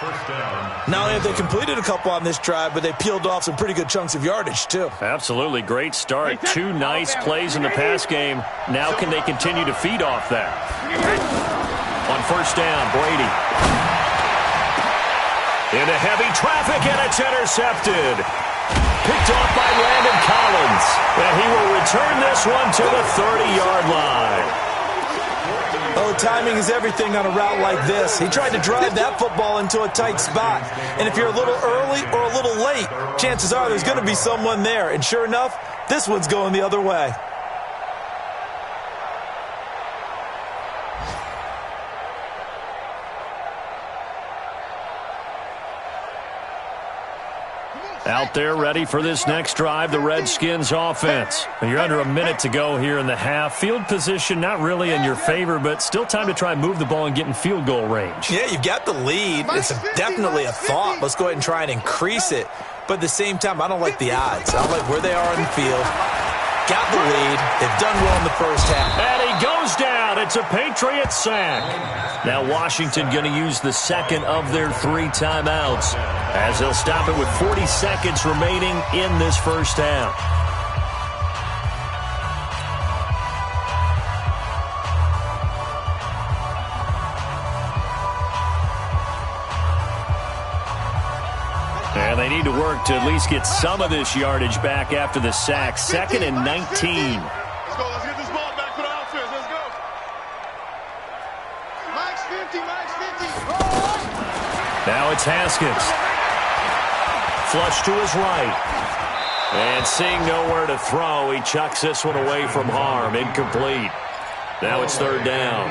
First down. Not only have they completed a couple on this drive, but they peeled off some pretty good chunks of yardage, too. Absolutely great start. 2 nice plays in the pass game. Now can they continue to feed off that? On 1st down, Brady. Into heavy traffic, and it's intercepted. Picked off by Landon Collins. And he will return this one to the 30-yard line. Oh, timing is everything on a route like this. He tried to drive that football into a tight spot. And if you're a little early or a little late, chances are there's going to be someone there. And sure enough, this one's going the other way. Out there ready for this next drive, the Redskins offense. You're under a minute to go here in the half. Field position not really in your favor, but still time to try and move the ball and get in field goal range. Yeah, you've got the lead. It's definitely a thought. Let's go ahead and try and increase it. But at the same time, I don't like the odds. I don't like where they are in the field. Got the lead. They've done well in the first half. And he goes down. It's a Patriot sack. Now Washington going to use the second of their 3 timeouts as they'll stop it with 40 seconds remaining in this first half. they need to work to at least get some of this yardage back after the sack. 2nd and 19. Let's go. Let's get this ball back for the offense. Let's go. Max 50, Max 50. Now it's Haskins. Flush to his right. And seeing nowhere to throw, he chucks this one away from harm. Incomplete. Now it's 3rd down.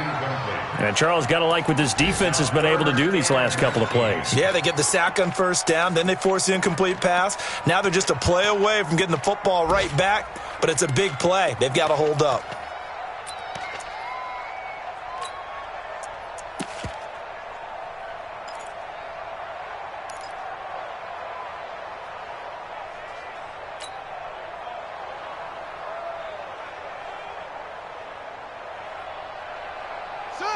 And Charles, got to like what this defense has been able to do these last couple of plays. Yeah, they get the sack on 1st down, then they force the incomplete pass. Now they're just a play away from getting the football right back, but it's a big play. They've got to hold up.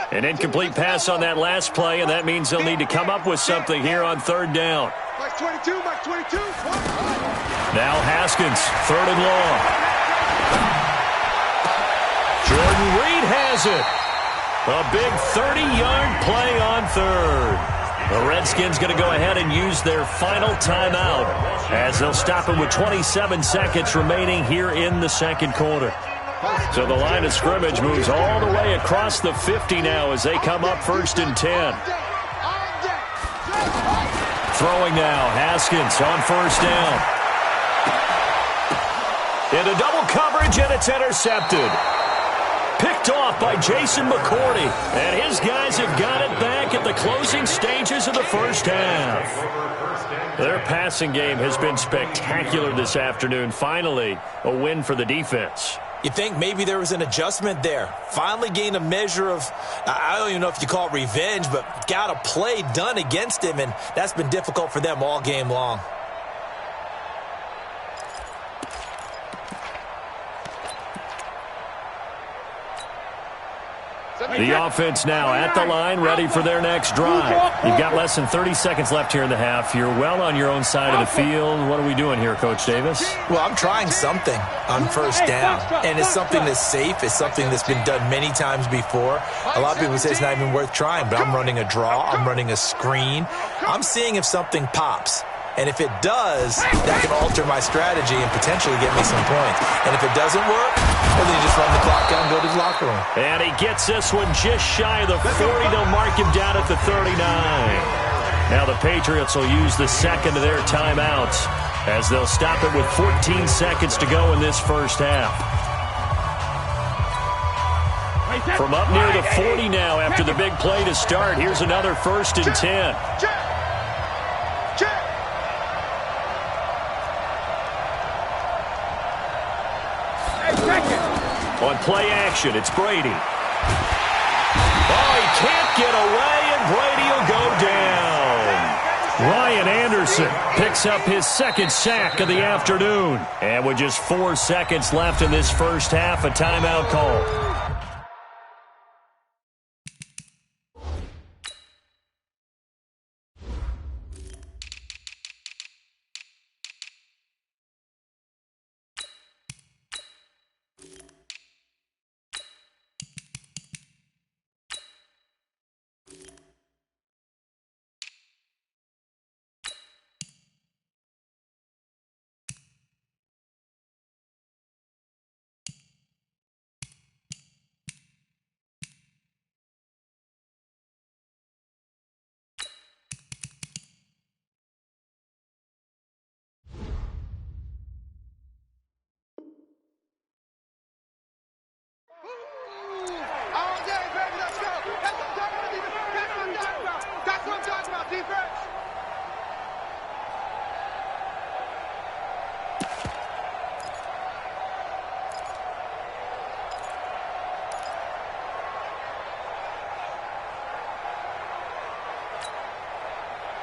An incomplete pass on that last play, and that means they'll need to come up with something here on 3rd down. Max 22, Max 22. Now Haskins, 3rd and long. Jordan Reed has it. A big 30-yard play on 3rd. The Redskins going to go ahead and use their final timeout as they'll stop it with 27 seconds remaining here in the 2nd quarter. So the line of scrimmage moves all the way across the 50 now as they come up 1st and 10. Throwing now, Haskins on 1st down. Into double coverage, and it's intercepted. Picked off by Jason McCourty. And his guys have got it back at the closing stages of the 1st half. Their passing game has been spectacular this afternoon. Finally, a win for the defense. You think maybe there was an adjustment there. Finally gained a measure of, I don't even know if you call it revenge, but got a play done against him, and that's been difficult for them all game long. The offense now at the line, ready for their next drive. You've got less than 30 seconds left here in the half. You're well on your own side of the field. What are we doing here, Coach Davis? Well, I'm trying something on 1st down, and it's something that's safe. It's something that's been done many times before. A lot of people say it's not even worth trying, but I'm running a draw. I'm running a screen. I'm seeing if something pops. And if it does, that can alter my strategy and potentially get me some points. And if it doesn't work, well, then you just run the clock out and go to the locker room. And he gets this one just shy of the 40. They'll mark him down at the 39. Now the Patriots will use the 2nd of their timeouts as they'll stop it with 14 seconds to go in this 1st half. From up near the 40 now after the big play to start, here's another 1st and 10. On play action, it's Brady. Oh, he can't get away, and Brady will go down. Ryan Anderson picks up his 2nd sack of the afternoon. And with just 4 seconds left in this 1st half, a timeout call.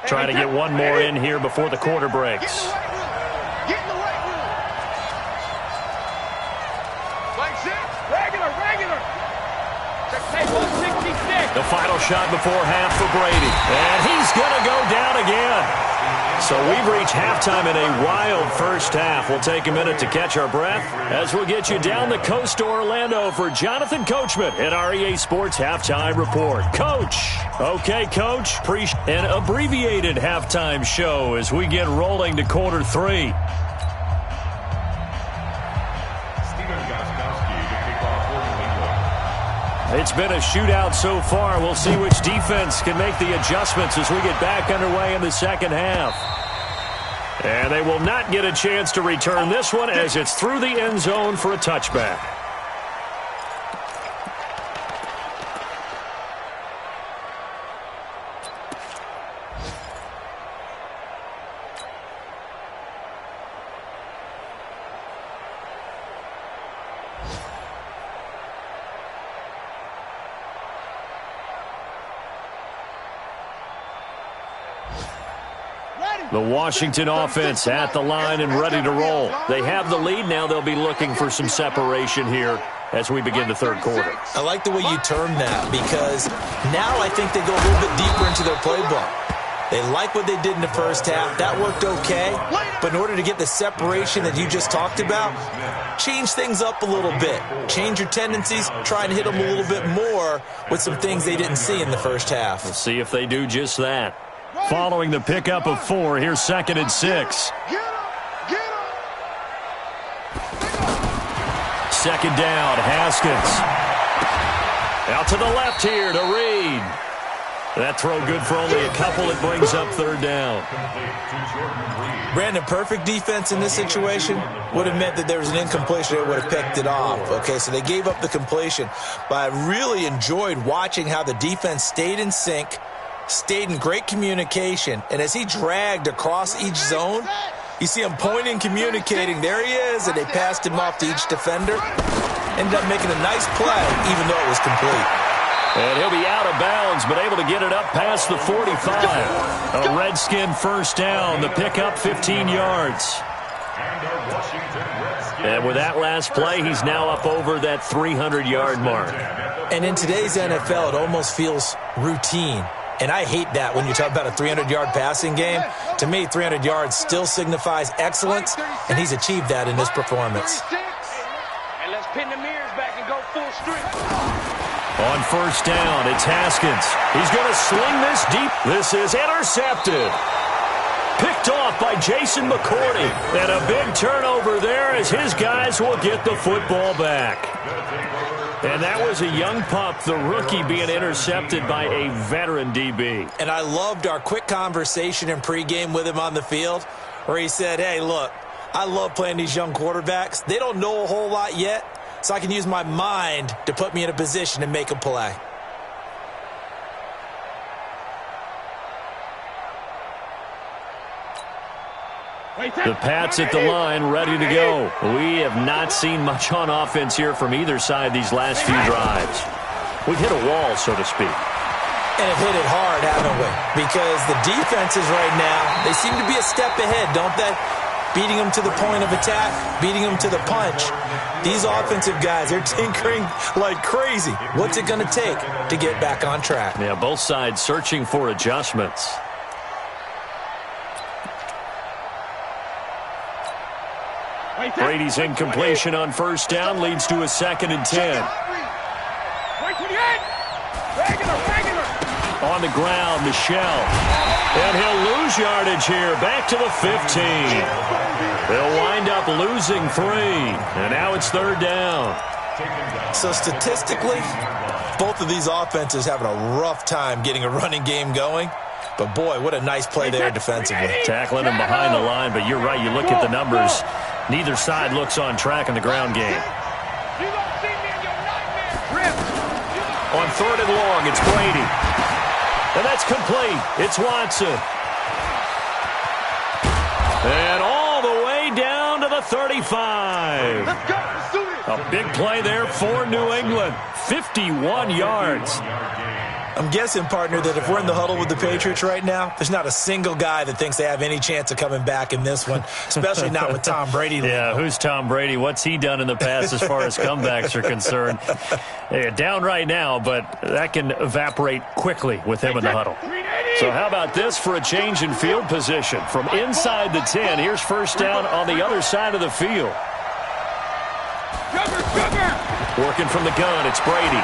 Trying to get one more in here before the quarter breaks. Get in the right room. Like six. Regular. Check 166. The final shot before half for Brady. And he's going to go down again. So we've reached halftime in a wild first half. We'll take a minute to catch our breath as we'll get you down the coast to Orlando for Jonathan Coachman at our EA Sports Halftime Report. Coach. Okay, Coach. An abbreviated halftime show as we get rolling to quarter 3. It's been a shootout so far. We'll see which defense can make the adjustments as we get back underway in the second half. And they will not get a chance to return this one as it's through the end zone for a touchback. The Washington offense at the line and ready to roll. They have the lead. Now they'll be looking for some separation here as we begin the third quarter. I like the way you term that because now I think they go a little bit deeper into their playbook. They like what they did in the first half. That worked okay. But in order to get the separation that you just talked about, change things up a little bit. Change your tendencies. Try and hit them a little bit more with some things they didn't see in the first half. We'll see if they do just that. Following the pickup of 4, here's 2nd and 6. Second down, Haskins. Out to the left here to Reed. That throw good for only a couple. It brings up 3rd down. Brandon, perfect defense in this situation would have meant that there was an incompletion. They would have picked it off. Okay, so they gave up the completion. But I really enjoyed watching how the defense stayed in sync, stayed in great communication, and as he dragged across each zone, you see him pointing, communicating. There he is, and they passed him off to each defender. Ended up making a nice play, even though it was complete. And he'll be out of bounds, but able to get it up past the 45. A Redskin first down, the pickup 15 yards. And with that last play, he's now up over that 300-yard mark. And in today's NFL, it almost feels routine. And I hate that when you talk about a 300-yard passing game. To me, 300 yards still signifies excellence, and he's achieved that in this performance. And let's pin the mirrors back and go full strength. On first down, it's Haskins. He's going to sling this deep. This is intercepted. Picked off by Jason McCourty. And a big turnover there as his guys will get the football back. And that was a young pup, the rookie, being intercepted by a veteran DB. And I loved our quick conversation in pregame with him on the field where he said, hey, look, I love playing these young quarterbacks. They don't know a whole lot yet, so I can use my mind to put me in a position to make a play. The Pats at the line, ready to go. We have not seen much on offense here from either side these last few drives. We've hit a wall, so to speak. And have hit it hard, haven't we? Because the defenses right now, they seem to be a step ahead, don't they? Beating them to the point of attack, beating them to the punch. These offensive guys, they're tinkering like crazy. What's it going to take to get back on track? Yeah, both sides searching for adjustments. Brady's incompletion on first down leads to a 2nd and 10. On the ground, Michelle. And he'll lose yardage here. Back to the 15. They'll wind up losing 3. And now it's 3rd down. So statistically, both of these offenses having a rough time getting a running game going. But, boy, what a nice play there defensively. Tackling him behind the line, but you're right. You look at the numbers. Neither side looks on track in the ground game. On 3rd and long, it's Brady. And that's complete. It's Watson. And all the way down to the 35. A big play there for New England. 51 yards. I'm guessing, partner, that if we're in the huddle with the Patriots right now, there's not a single guy that thinks they have any chance of coming back in this one, especially not with Tom Brady. Yeah, who's Tom Brady? What's he done in the past as far as comebacks are concerned? They're down right now, but that can evaporate quickly with him in the huddle. So how about this for a change in field position? From inside the 10, here's first down on the other side of the field. Working from the gun, it's Brady.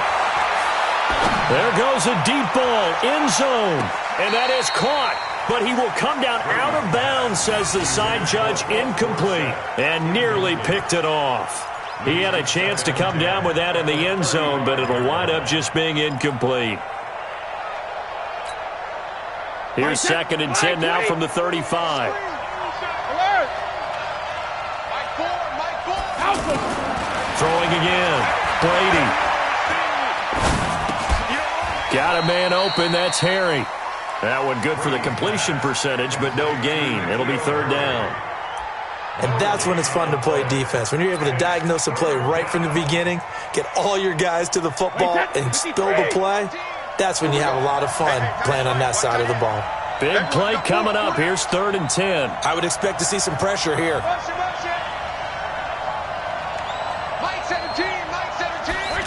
There goes a deep ball, end zone. And that is caught. But he will come down out of bounds, says the side judge, incomplete. And nearly picked it off. He had a chance to come down with that in the end zone, but it'll wind up just being incomplete. Here's second and 10 now from the 35. Throwing again. Brady. Got a man open. That's Harry. That one good for the completion percentage, but no gain. It'll be third down. And that's when it's fun to play defense. When you're able to diagnose a play right from the beginning, get all your guys to the football and spill the play, that's when you have a lot of fun playing on that side of the ball. Big play coming up. Here's third and 10. I would expect to see some pressure here.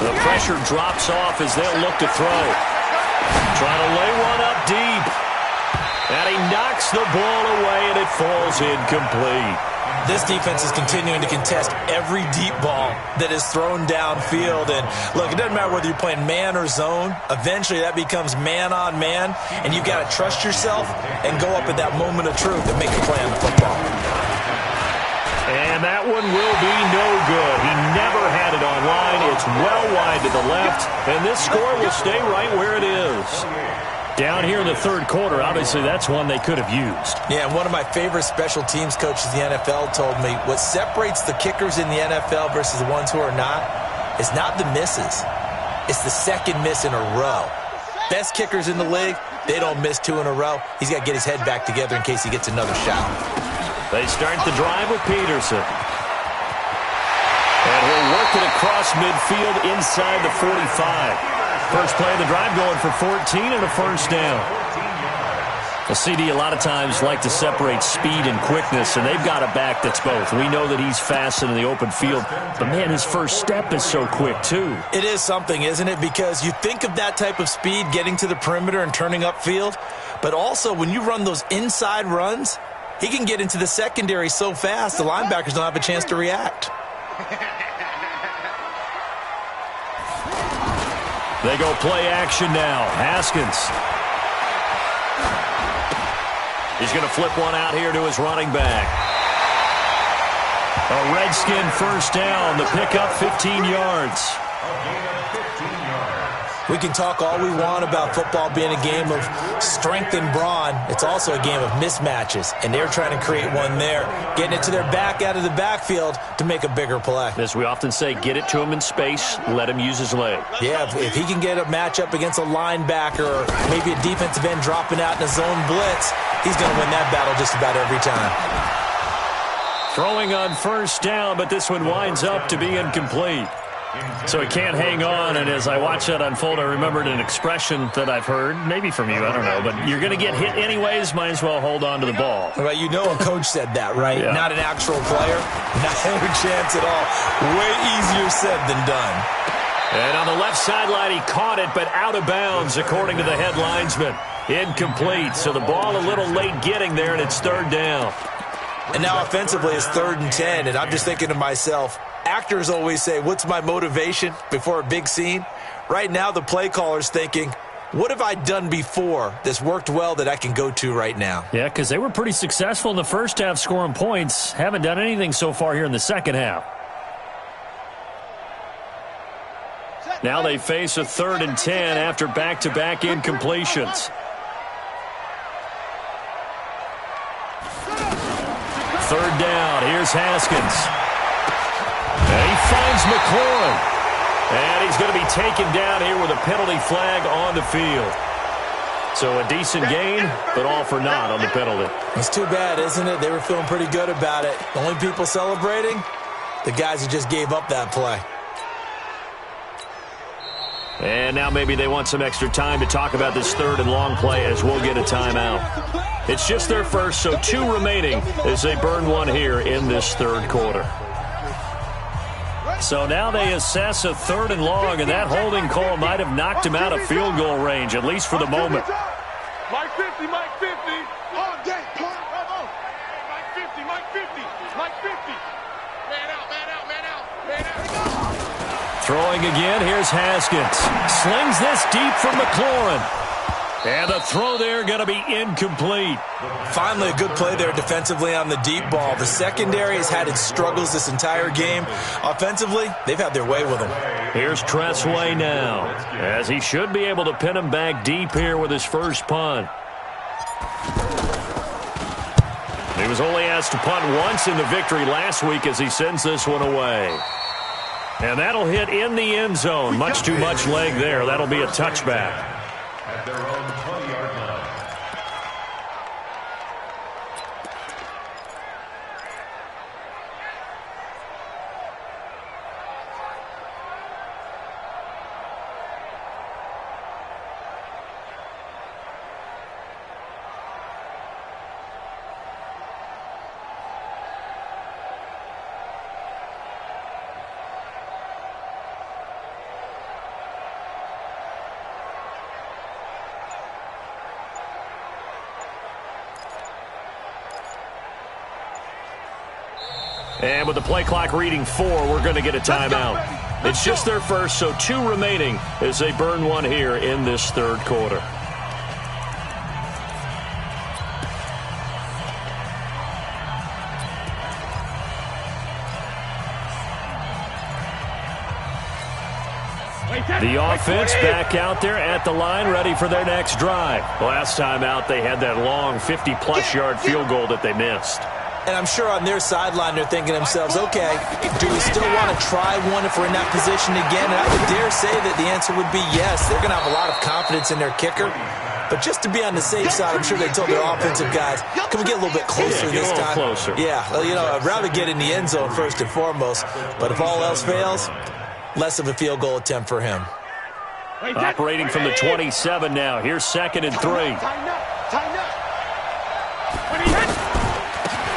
The pressure drops off as they'll look to throw. Trying to lay one up deep. And he knocks the ball away, and it falls incomplete. This defense is continuing to contest every deep ball that is thrown downfield. And, look, it doesn't matter whether you're playing man or zone. Eventually, that becomes man-on-man, and you've got to trust yourself and go up at that moment of truth and make a play on the football. And that one will be no good. He never had it on line. It's well wide to the left, and this score will stay right where it is. Down here in the third quarter, obviously that's one they could have used. Yeah, and one of my favorite special teams coaches in the NFL told me what separates the kickers in the NFL versus the ones who are not is not the misses. It's the second miss in a row. Best kickers in the league, they don't miss two in a row. He's got to get his head back together in case he gets another shot. They start the drive with Peterson. And he'll work it across midfield inside the 45. First play of the drive going for 14 and a first down. The CD a lot of times like to separate speed and quickness, and they've got a back that's both. We know that he's fast in the open field, but, man, his first step is so quick, too. It is something, isn't it? Because you think of that type of speed getting to the perimeter and turning upfield, but also when you run those inside runs, he can get into the secondary so fast the linebackers don't have a chance to react. They go play action now. Haskins. He's going to flip one out here to his running back. A Redskin first down. The pickup 15 yards. We can talk all we want about football being a game of strength and brawn. It's also a game of mismatches, and they're trying to create one there, getting it to their back out of the backfield to make a bigger play. As we often say, get it to him in space, let him use his leg. Yeah, if he can get a matchup against a linebacker or maybe a defensive end dropping out in a zone blitz, he's going to win that battle just about every time. Throwing on first down, but this one winds up to be incomplete. So he can't hang on, and as I watch that unfold, I remembered an expression that I've heard, maybe from you, I don't know, but you're going to get hit anyways, might as well hold on to the ball. Well, you know a coach said that, right? Yeah. Not an actual player. Not a chance at all. Way easier said than done. And on the left sideline, he caught it, but out of bounds, according to the head linesman. Incomplete, so the ball a little late getting there, and it's third down. And now offensively it's 3rd and 10, and I'm just thinking to myself, actors always say, what's my motivation before a big scene? Right now the play caller's thinking, what have I done before that's worked well that I can go to right now? Yeah, because they were pretty successful in the first half scoring points. Haven't done anything so far here in the second half. Now they face a 3rd and 10 after back-to-back incompletions. Third down, here's Haskins. And he finds McLaurin. And he's going to be taken down here with a penalty flag on the field. So a decent gain, but all for naught on the penalty. It's too bad, isn't it? They were feeling pretty good about it. The only people celebrating, the guys who just gave up that play. And now maybe they want some extra time to talk about this 3rd and long play as we'll get a timeout. It's just their first, so 2 remaining as they burn one here in this 3rd quarter. So now they assess a 3rd and long, and that holding call might have knocked him out of field goal range, at least for the moment. Mike 50. Throwing again, here's Haskins. Slings this deep from McLaurin. And the throw there going to be incomplete. Finally a good play there defensively on the deep ball. The secondary has had its struggles this entire game. Offensively, they've had their way with him. Here's Tressway now, as he should be able to pin him back deep here with his first punt. He was only asked to punt once in the victory last week as he sends this one away. And that'll hit in the end zone. Much too much leg there. That'll be a touchback. At their own 20-yard line. And with the play clock reading 4, we're going to get a timeout. It's just their first, so 2 remaining as they burn one here in this third quarter. The offense back out there at the line, ready for their next drive. Last time out, they had that long 50-plus yard field goal that they missed. And I'm sure on their sideline they're thinking to themselves, okay, do we still want to try one if we're in that position again? And I would dare say that the answer would be yes. They're going to have a lot of confidence in their kicker. But just to be on the safe side, I'm sure they told their offensive guys, can we get a little bit closer this time? Closer. Yeah, well, you know, I'd rather get in the end zone first and foremost. But if all else fails, less of a field goal attempt for him. Operating from the 27 now. Here's 2nd and 3. Tighten up.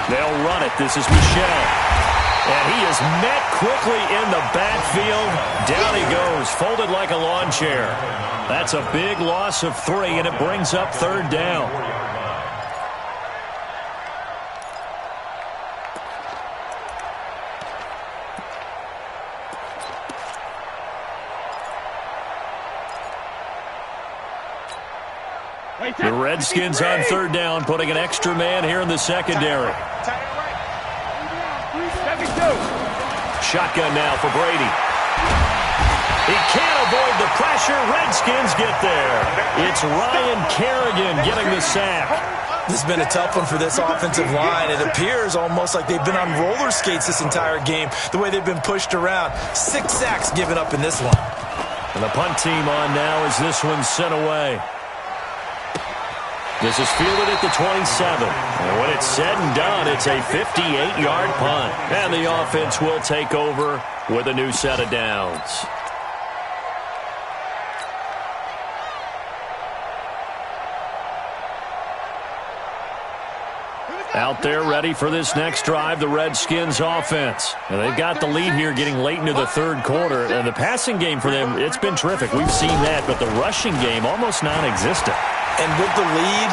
They'll run it. This is Michel. And he is met quickly in the backfield. Down he goes, folded like a lawn chair. That's a big loss of 3, and it brings up 3rd down. The Redskins on 3rd down, putting an extra man here in the secondary. Shotgun now for Brady. He can't avoid the pressure. Redskins get there. It's Ryan Kerrigan getting the sack. This has been a tough one for this offensive line. It appears almost like they've been on roller skates this entire game, the way they've been pushed around. 6 sacks given up in this one. And the punt team on now as this one's sent away. This is fielded at the 27. And when it's said and done, it's a 58-yard punt. And the offense will take over with a new set of downs. Out there ready for this next drive, the Redskins offense. And they've got the lead here getting late into the third quarter. And the passing game for them, it's been terrific. We've seen that, but the rushing game almost non-existent. And with the lead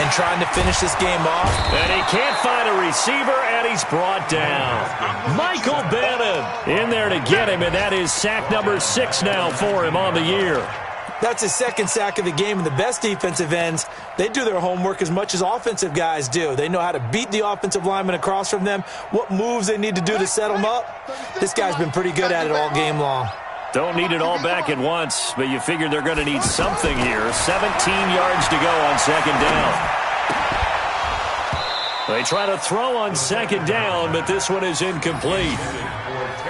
and trying to finish this game off. And he can't find a receiver, and he's brought down. Michael Bannon in there to get him, and that is sack number 6 now for him on the year. That's his 2nd sack of the game, and the best defensive ends, they do their homework as much as offensive guys do. They know how to beat the offensive lineman across from them, what moves they need to do to set them up. This guy's been pretty good at it all game long. Don't need it all back at once, but you figure they're going to need something here. 17 yards to go on 2nd down. They try to throw on 2nd down, but this one is incomplete.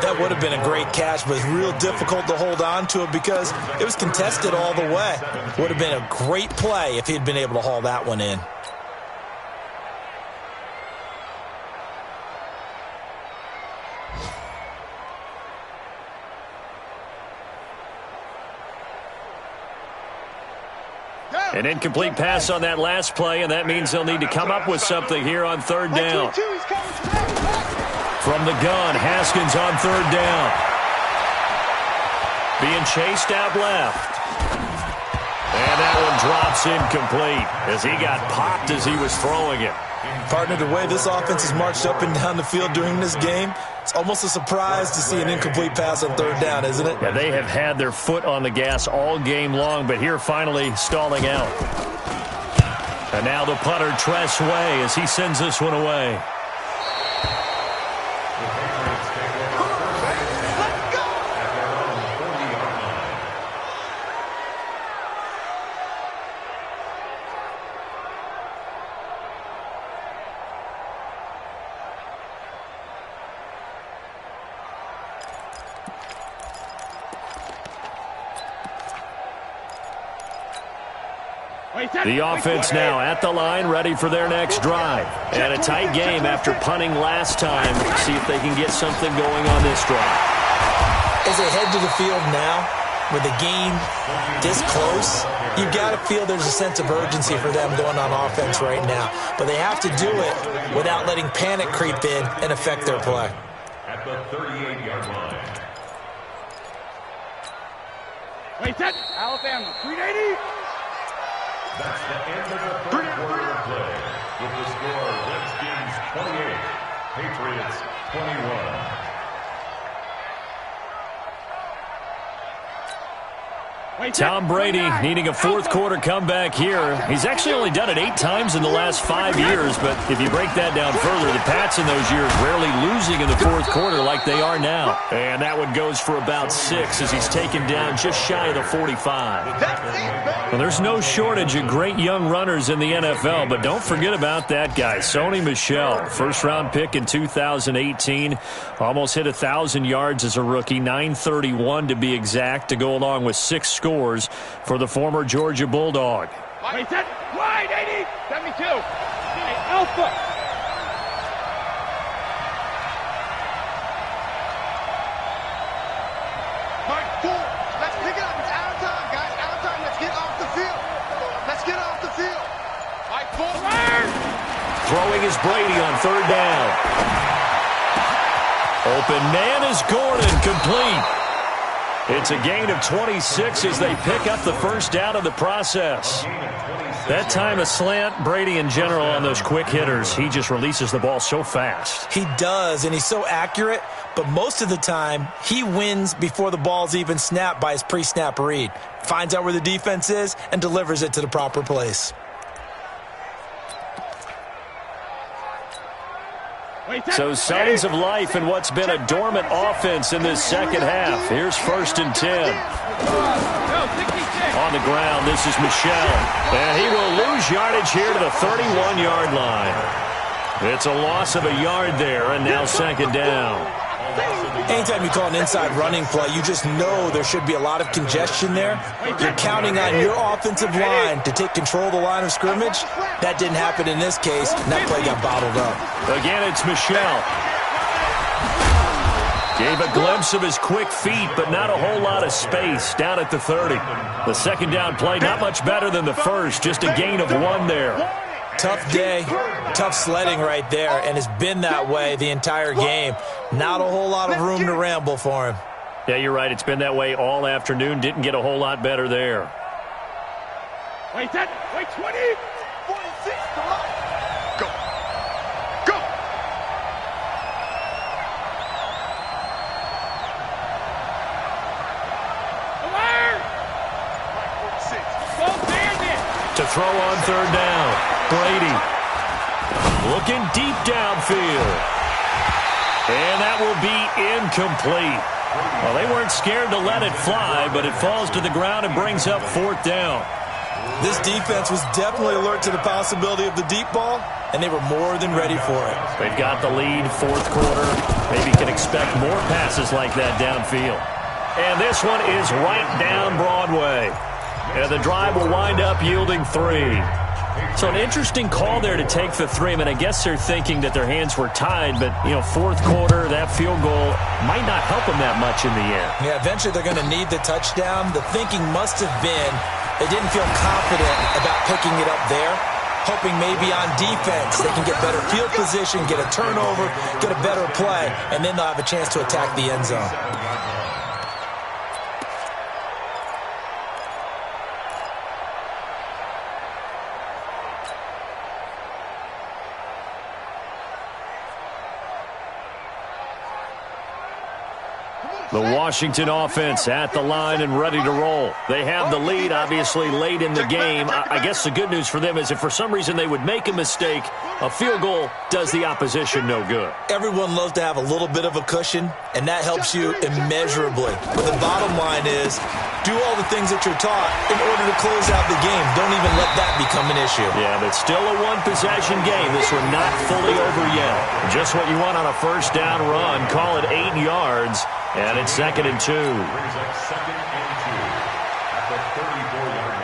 That would have been a great catch, but it's real difficult to hold on to it because it was contested all the way. Would have been a great play if he'd been able to haul that one in. An incomplete pass on that last play, and that means they'll need to come up with something here on 3rd down. From the gun, Haskins on 3rd down. Being chased out left. And that one drops incomplete as he got popped as he was throwing it. Partner, the way this offense has marched up and down the field during this game, it's almost a surprise to see an incomplete pass on third down, isn't it? Yeah, they have had their foot on the gas all game long, but here finally stalling out. And now the punter, Tress Way, as he sends this one away. The offense now at the line, ready for their next drive. And a tight game after punting last time. See if they can get something going on this drive. As they head to the field now, with the game this close, you've got to feel there's a sense of urgency for them going on offense right now. But they have to do it without letting panic creep in and affect their play. At the 38-yard line. Wait, that Alabama, 380. That's the end of the third quarter of play. With the score, Redskins 28, Patriots 21. Tom Brady needing a fourth quarter comeback here. He's actually only done it 8 times in the last 5 years, but if you break that down further, the Pats in those years rarely losing in the fourth quarter like they are now. And that one goes for about 6 as he's taken down just shy of the 45. Well, there's no shortage of great young runners in the NFL, but don't forget about that guy, Sony Michel. First-round pick in 2018. Almost hit 1,000 yards as a rookie, 931 to be exact, to go along with 6 scores for the former Georgia Bulldog. Wait, that wide, 80, 72. Hey, Alpha. Mark 4. Let's pick it up. It's out of time, guys. Out of time. Let's get off the field. Let's get off the field. Mike 4. Throwing is Brady on third down. Open man is Gordon, complete. It's a gain of 26 as they pick up the first down of the process. That time a slant. Brady in general on those quick hitters, he just releases the ball so fast. He does, and he's so accurate, but most of the time he wins before the ball's even snapped by his pre-snap read. Finds out where the defense is and delivers it to the proper place. So signs of life in what's been a dormant offense in this second half. Here's 1st and 10. On the ground, this is Michel. And he will lose yardage here to the 31-yard line. It's a loss of a yard there, and now 2nd down. Anytime you call an inside running play, you just know there should be a lot of congestion there. You're counting on your offensive line to take control of the line of scrimmage. That didn't happen in this case, and that play got bottled up. Again, it's Michel. Gave a glimpse of his quick feet, but not a whole lot of space down at the 30. The 2nd down play, not much better than the first, just a gain of 1 there. Tough day, tough sledding right there, and it's been that way the entire game. Not a whole lot of room to ramble for him. Yeah, you're right. It's been that way all afternoon. Didn't get a whole lot better there. Wait, 20, 46, come on. Go. Go. Alert. 46. Go, bandit. To throw on third down. Brady looking deep downfield. And that will be incomplete. Well, they weren't scared to let it fly, but it falls to the ground and brings up 4th down. This defense was definitely alert to the possibility of the deep ball, and they were more than ready for it. They've got the lead, 4th quarter. Maybe can expect more passes like that downfield. And this one is right down Broadway. And the drive will wind up yielding 3. So an interesting call there to take the 3. I mean, I guess they're thinking that their hands were tied, but, 4th quarter, that field goal might not help them that much in the end. Yeah, eventually they're going to need the touchdown. The thinking must have been they didn't feel confident about picking it up there, hoping maybe on defense they can get better field position, get a turnover, get a better play, and then they'll have a chance to attack the end zone. The Washington offense at the line and ready to roll. They have the lead, obviously, late in the game. I guess the good news for them is if for some reason they would make a mistake, a field goal does the opposition no good. Everyone loves to have a little bit of a cushion, and that helps you immeasurably. But the bottom line is, do all the things that you're taught in order to close out the game. Don't even let that become an issue. Yeah, but still a one-possession game. This one not fully over yet. Just what you want on a first down run. Call it 8 yards. And it's 2nd and 2. Brings up 2nd and 2 at the 34-yard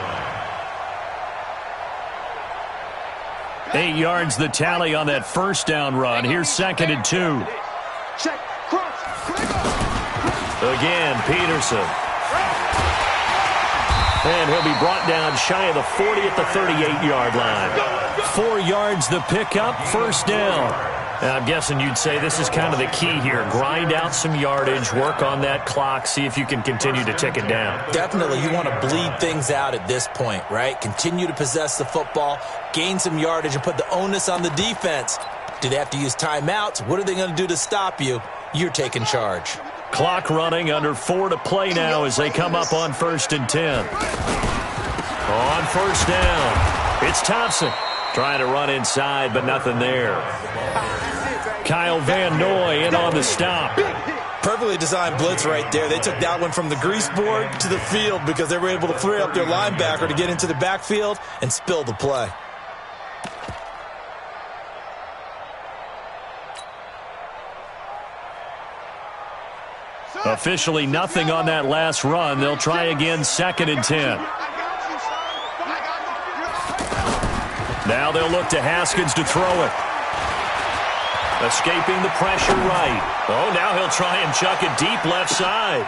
line. 8 yards the tally on that first down run. Here's 2nd and 2. Check, cross. Again, Peterson. And he'll be brought down shy of the 40 at the 38-yard line. 4 yards the pickup, first down. I'm guessing you'd say this is kind of the key here. Grind out some yardage, work on that clock, see if you can continue to tick it down. Definitely, you want to bleed things out at this point, right? Continue to possess the football, gain some yardage, and put the onus on the defense. Do they have to use timeouts? What are they going to do to stop you? You're taking charge. Clock running, under 4 to play now as they come up on 1st and 10. On first down, it's Thompson. Trying to run inside, but nothing there. Kyle Van Noy in on the stop. Perfectly designed blitz right there. They took that one from the grease board to the field because they were able to free up their linebacker to get into the backfield and spill the play. Officially nothing on that last run. They'll try again, 2nd and 10. Now they'll look to Haskins to throw it. Escaping the pressure right. Oh, now he'll try and chuck it deep left side.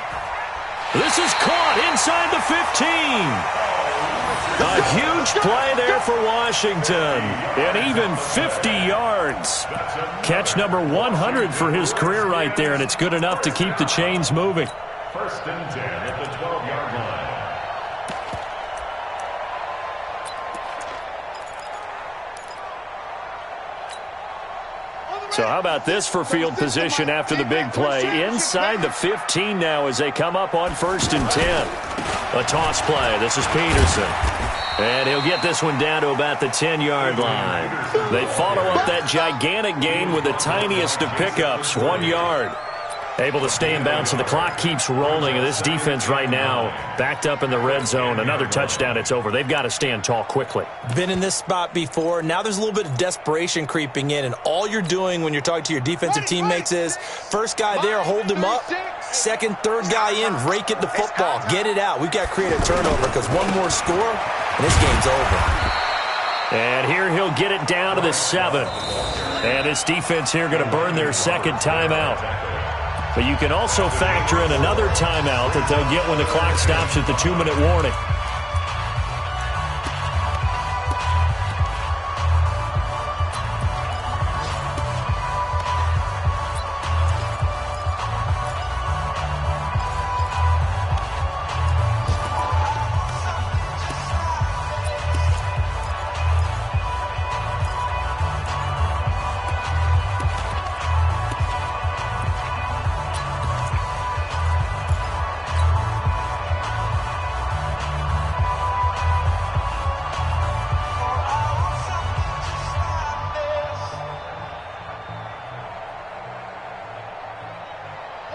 This is caught inside the 15. A huge play there for Washington. And even 50 yards. Catch number 100 for his career right there, and it's good enough to keep the chains moving. 1st and 10 at the 12-yard line. So how about this for field position after the big play? Inside the 15 now as they come up on 1st and 10. A toss play. This is Peterson. And he'll get this one down to about the 10-yard line. They follow up that gigantic gain with the tiniest of pickups, 1 yard. Able to stay in bounds, and the clock keeps rolling. And this defense right now backed up in the red zone. Another touchdown, it's over. They've got to stand tall quickly. Been in this spot before. Now there's a little bit of desperation creeping in, and all you're doing when you're talking to your defensive teammates is first guy there, hold him up. Second, third guy in, rake at the football. Get it out. We've got to create a turnover because one more score, and this game's over. And here he'll get it down to the 7. And this defense here going to burn their second timeout. But you can also factor in another timeout that they'll get when the clock stops at the 2-minute warning.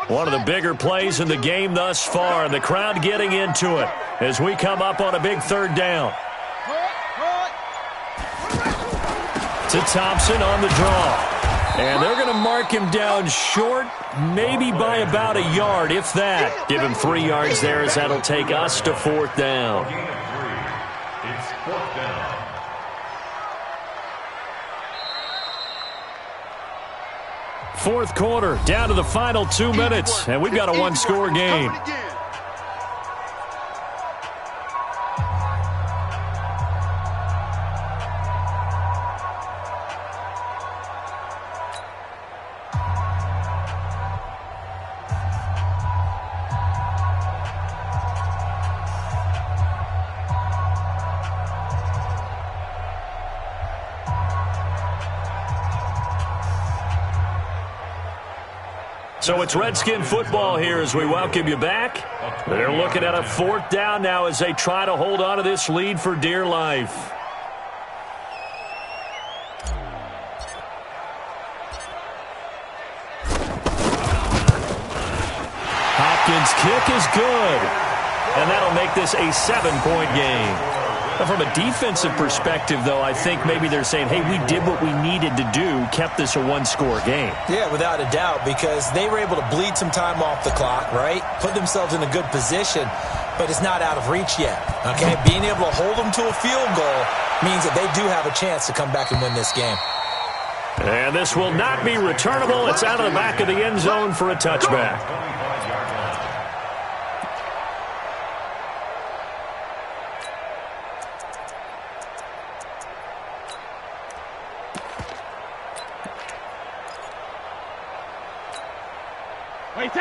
One of the bigger plays in the game thus far, and the crowd getting into it as we come up on a big 3rd down. To Thompson on the draw. And they're going to mark him down short, maybe by about a yard, if that. Give him 3 yards there as that'll take us to 4th down. It's 4th down. Fourth quarter, down to the final 2 minutes, and we've got a 1-score game. So it's Redskin football here as we welcome you back. They're looking at a 4th down now as they try to hold on to this lead for dear life. Hopkins' kick is good, and that'll make this a 7-point game. Now, from a defensive perspective, though, I think maybe they're saying, hey, we did what we needed to do, kept this a 1-score game. Yeah, without a doubt, because they were able to bleed some time off the clock, right? Put themselves in a good position, but it's not out of reach yet, okay? Being able to hold them to a field goal means that they do have a chance to come back and win this game. And this will not be returnable. It's out of the back of the end zone for a touchback.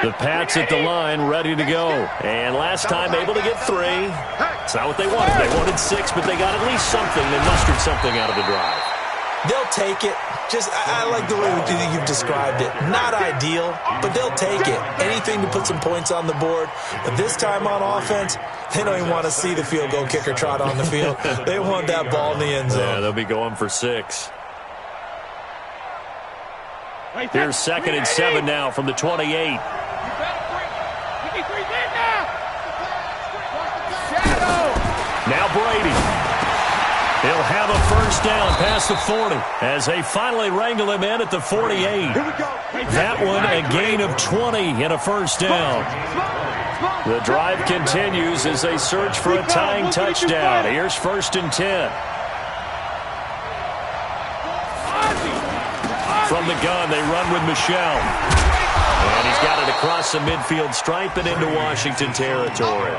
The Pats at the line, ready to go. And last time able to get 3. It's not what they wanted. They wanted 6, but they got at least something. They mustered something out of the drive. They'll take it. I like the way you've described it. Not ideal, but they'll take it. Anything to put some points on the board. But this time on offense, they don't even want to see the field goal kicker trot on the field. They want that ball in the end zone. Yeah, they'll be going for 6. Here's 2nd and 7 now from the 28. Now Brady. He'll have a 1st down past the 40 as they finally wrangle him in at the 48. That one a gain of 20 and a 1st down. The drive continues as they search for a tying touchdown. Here's 1st and 10. From the gun, they run with Michel. And he's got it across the midfield stripe and into Washington territory.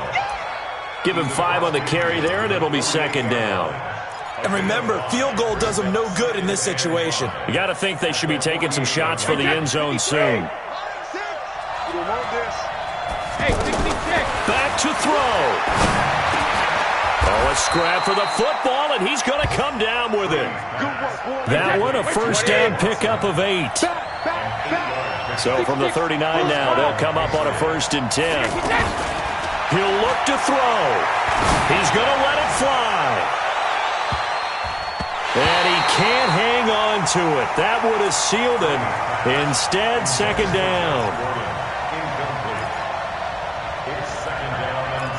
Give him 5 on the carry there, and it'll be 2nd down. And remember, field goal does them no good in this situation. You got to think they should be taking some shots for the end zone soon. Back to throw. Oh, a scrap for the football, and he's going to come down with it. That one, a 1st down pickup of 8. So from the 39 now, they'll come up on a 1st and 10. He'll look to throw. He's going to let it fly. And he can't hang on to it. That would have sealed it. Instead, 2nd down. It's 2nd down and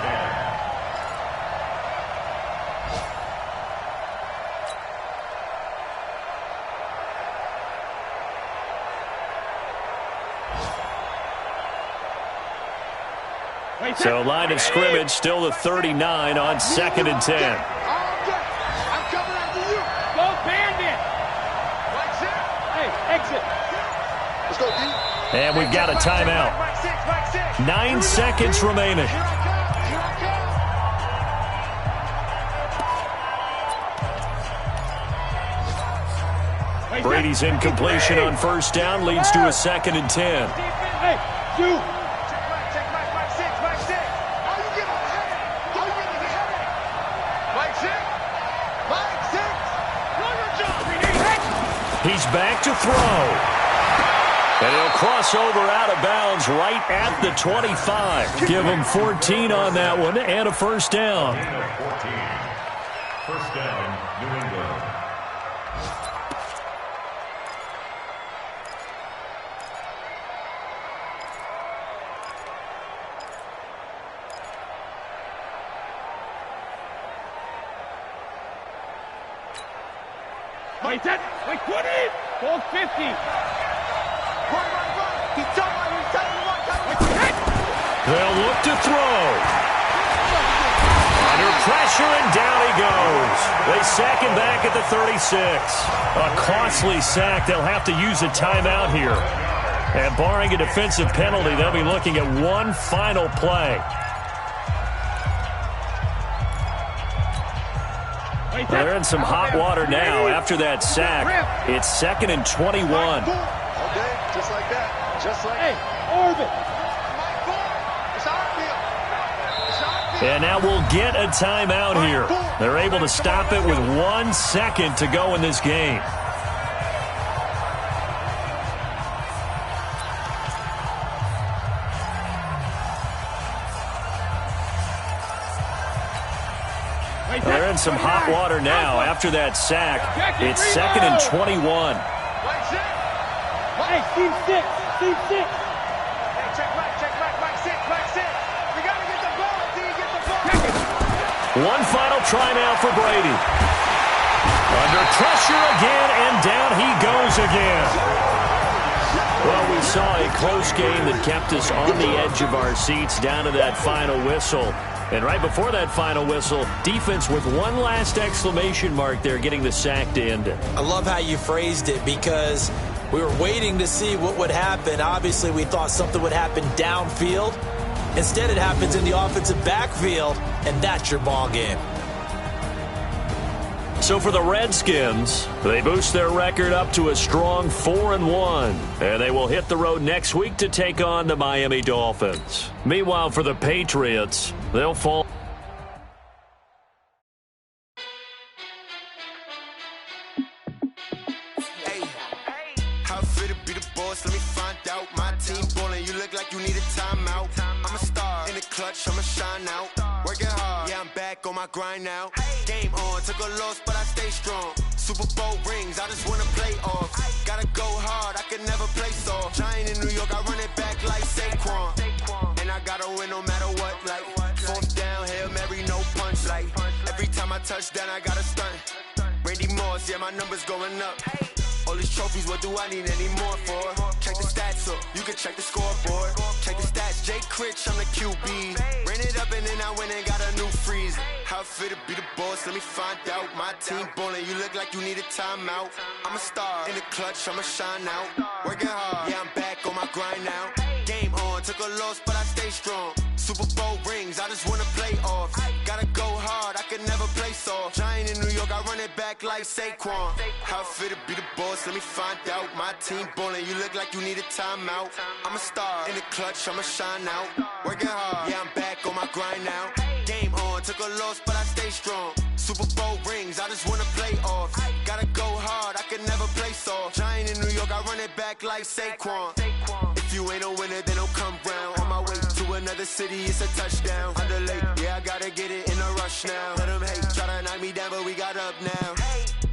10. So line of scrimmage still the 39 on 2nd and 10. And we've got a timeout. 9 seconds remaining. Brady's incompletion on 1st down leads to a 2nd and 10. He's back to throw. And he'll cross over out of bounds right at the 25. Give him 14 on that one and a 1st down. 1st down, New England. Wait, 20. Ball 50. They'll look to throw. Under pressure, and down he goes. They sack him back at the 36. A costly sack. They'll have to use a timeout here. And barring a defensive penalty, they'll be looking at one final play. They're in some hot water now after that sack. It's 2nd and 21. Okay, just like that. Just like that. Orbit. And now we'll get a timeout here. They're able to stop it with 1 second to go in this game. Well, they're in some hot water now. After that sack, it's 2nd and 21. Hey, team six. Hey, check right, six. We got to get the ball, D, get the ball. One final try now for Brady. Under pressure again, and down he goes again. Well, we saw a close game that kept us on the edge of our seats down to that final whistle. And right before that final whistle, defense with one last exclamation mark there, getting the sack to end it. I love how you phrased it, because we were waiting to see what would happen. Obviously, we thought something would happen downfield. Instead, it happens in the offensive backfield, and that's your ball game. So for the Redskins, they boost their record up to a strong 4-1, and they will hit the road next week to take on the Miami Dolphins. Meanwhile, for the Patriots, they'll fall. Hey, how fit to be the boss? Let me find out. My team ballin', you look like you need a timeout. I'm a star in the clutch, I'ma shine out. Working hard, yeah, I'm back on my grind now. Game on, took a loss, but I stay strong. Super Bowl rings, I just wanna play off. Gotta go hard, I can never play soft. Giant in New York, I run it back like Saquon. And I gotta win no matter what, like 4th down, Hail Mary, no punch. Like every time I touch down, I gotta stunt. Randy Moss, yeah, my numbers going up. All these trophies, what do I need any more for? Check the stats up, you can check the scoreboard. Check the stats, Jake Critch, I'm the QB. Ran it up and then I went and got a new freeze. How fit to be the boss, let me find out. My team ballin', you look like you need a timeout. I'm a star in the clutch, I'ma shine out. Working hard, yeah, I'm back on my grind now. Game on, took a loss, but I stay strong. Super Bowl rings, I just wanna play off. Gotta go hard, I can never play soft. Giant in New York, I run it back like Saquon. How fit to be the boss, let me find out. My team ballin', you look like you need a timeout. I'm a star in the clutch, I'ma shine out. Working hard, yeah, I'm back on my grind now. Game on, took a loss, but I stay strong. Super Bowl rings, I just wanna play off. Gotta go hard, I can never play soft. Giant in New York, I run it back like Saquon. If you ain't a winner, then don't come round. On my way to another city, it's a touchdown. Underlay, yeah, I gotta get it in a rush now. Let them hate, try to knock me down, but we got up now.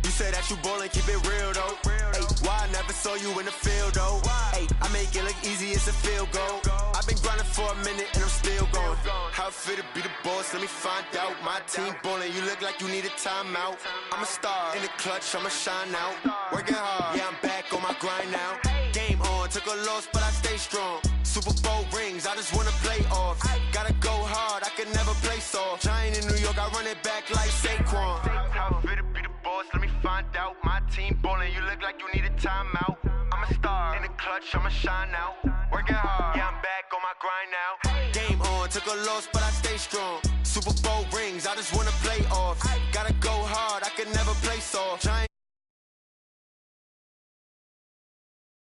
You say that you ballin', keep it real though. Hey, why I never saw you in the field though? Hey, I make it look easy, it's a field goal. I've been grinding for a minute and I'm still going. How fit to be the boss, let me find out. My team ballin', you look like you need a timeout. I'm a star in the clutch, I'ma shine out. Working hard, yeah, I'm back on my grind now. Game on, took a loss, but I stay strong. Super Bowl rings, I just wanna play off. Gotta go hard, I can never play soft. Giant in New York, I run it back like Saquon. How fit to be the boss, let me find out. My team ballin', you look like you need a timeout. I'm a star in the clutch, I'ma shine out. Working hard, yeah, I'm back on my grind now. Game on, took a loss, but I stay strong. Super Bowl rings, I just wanna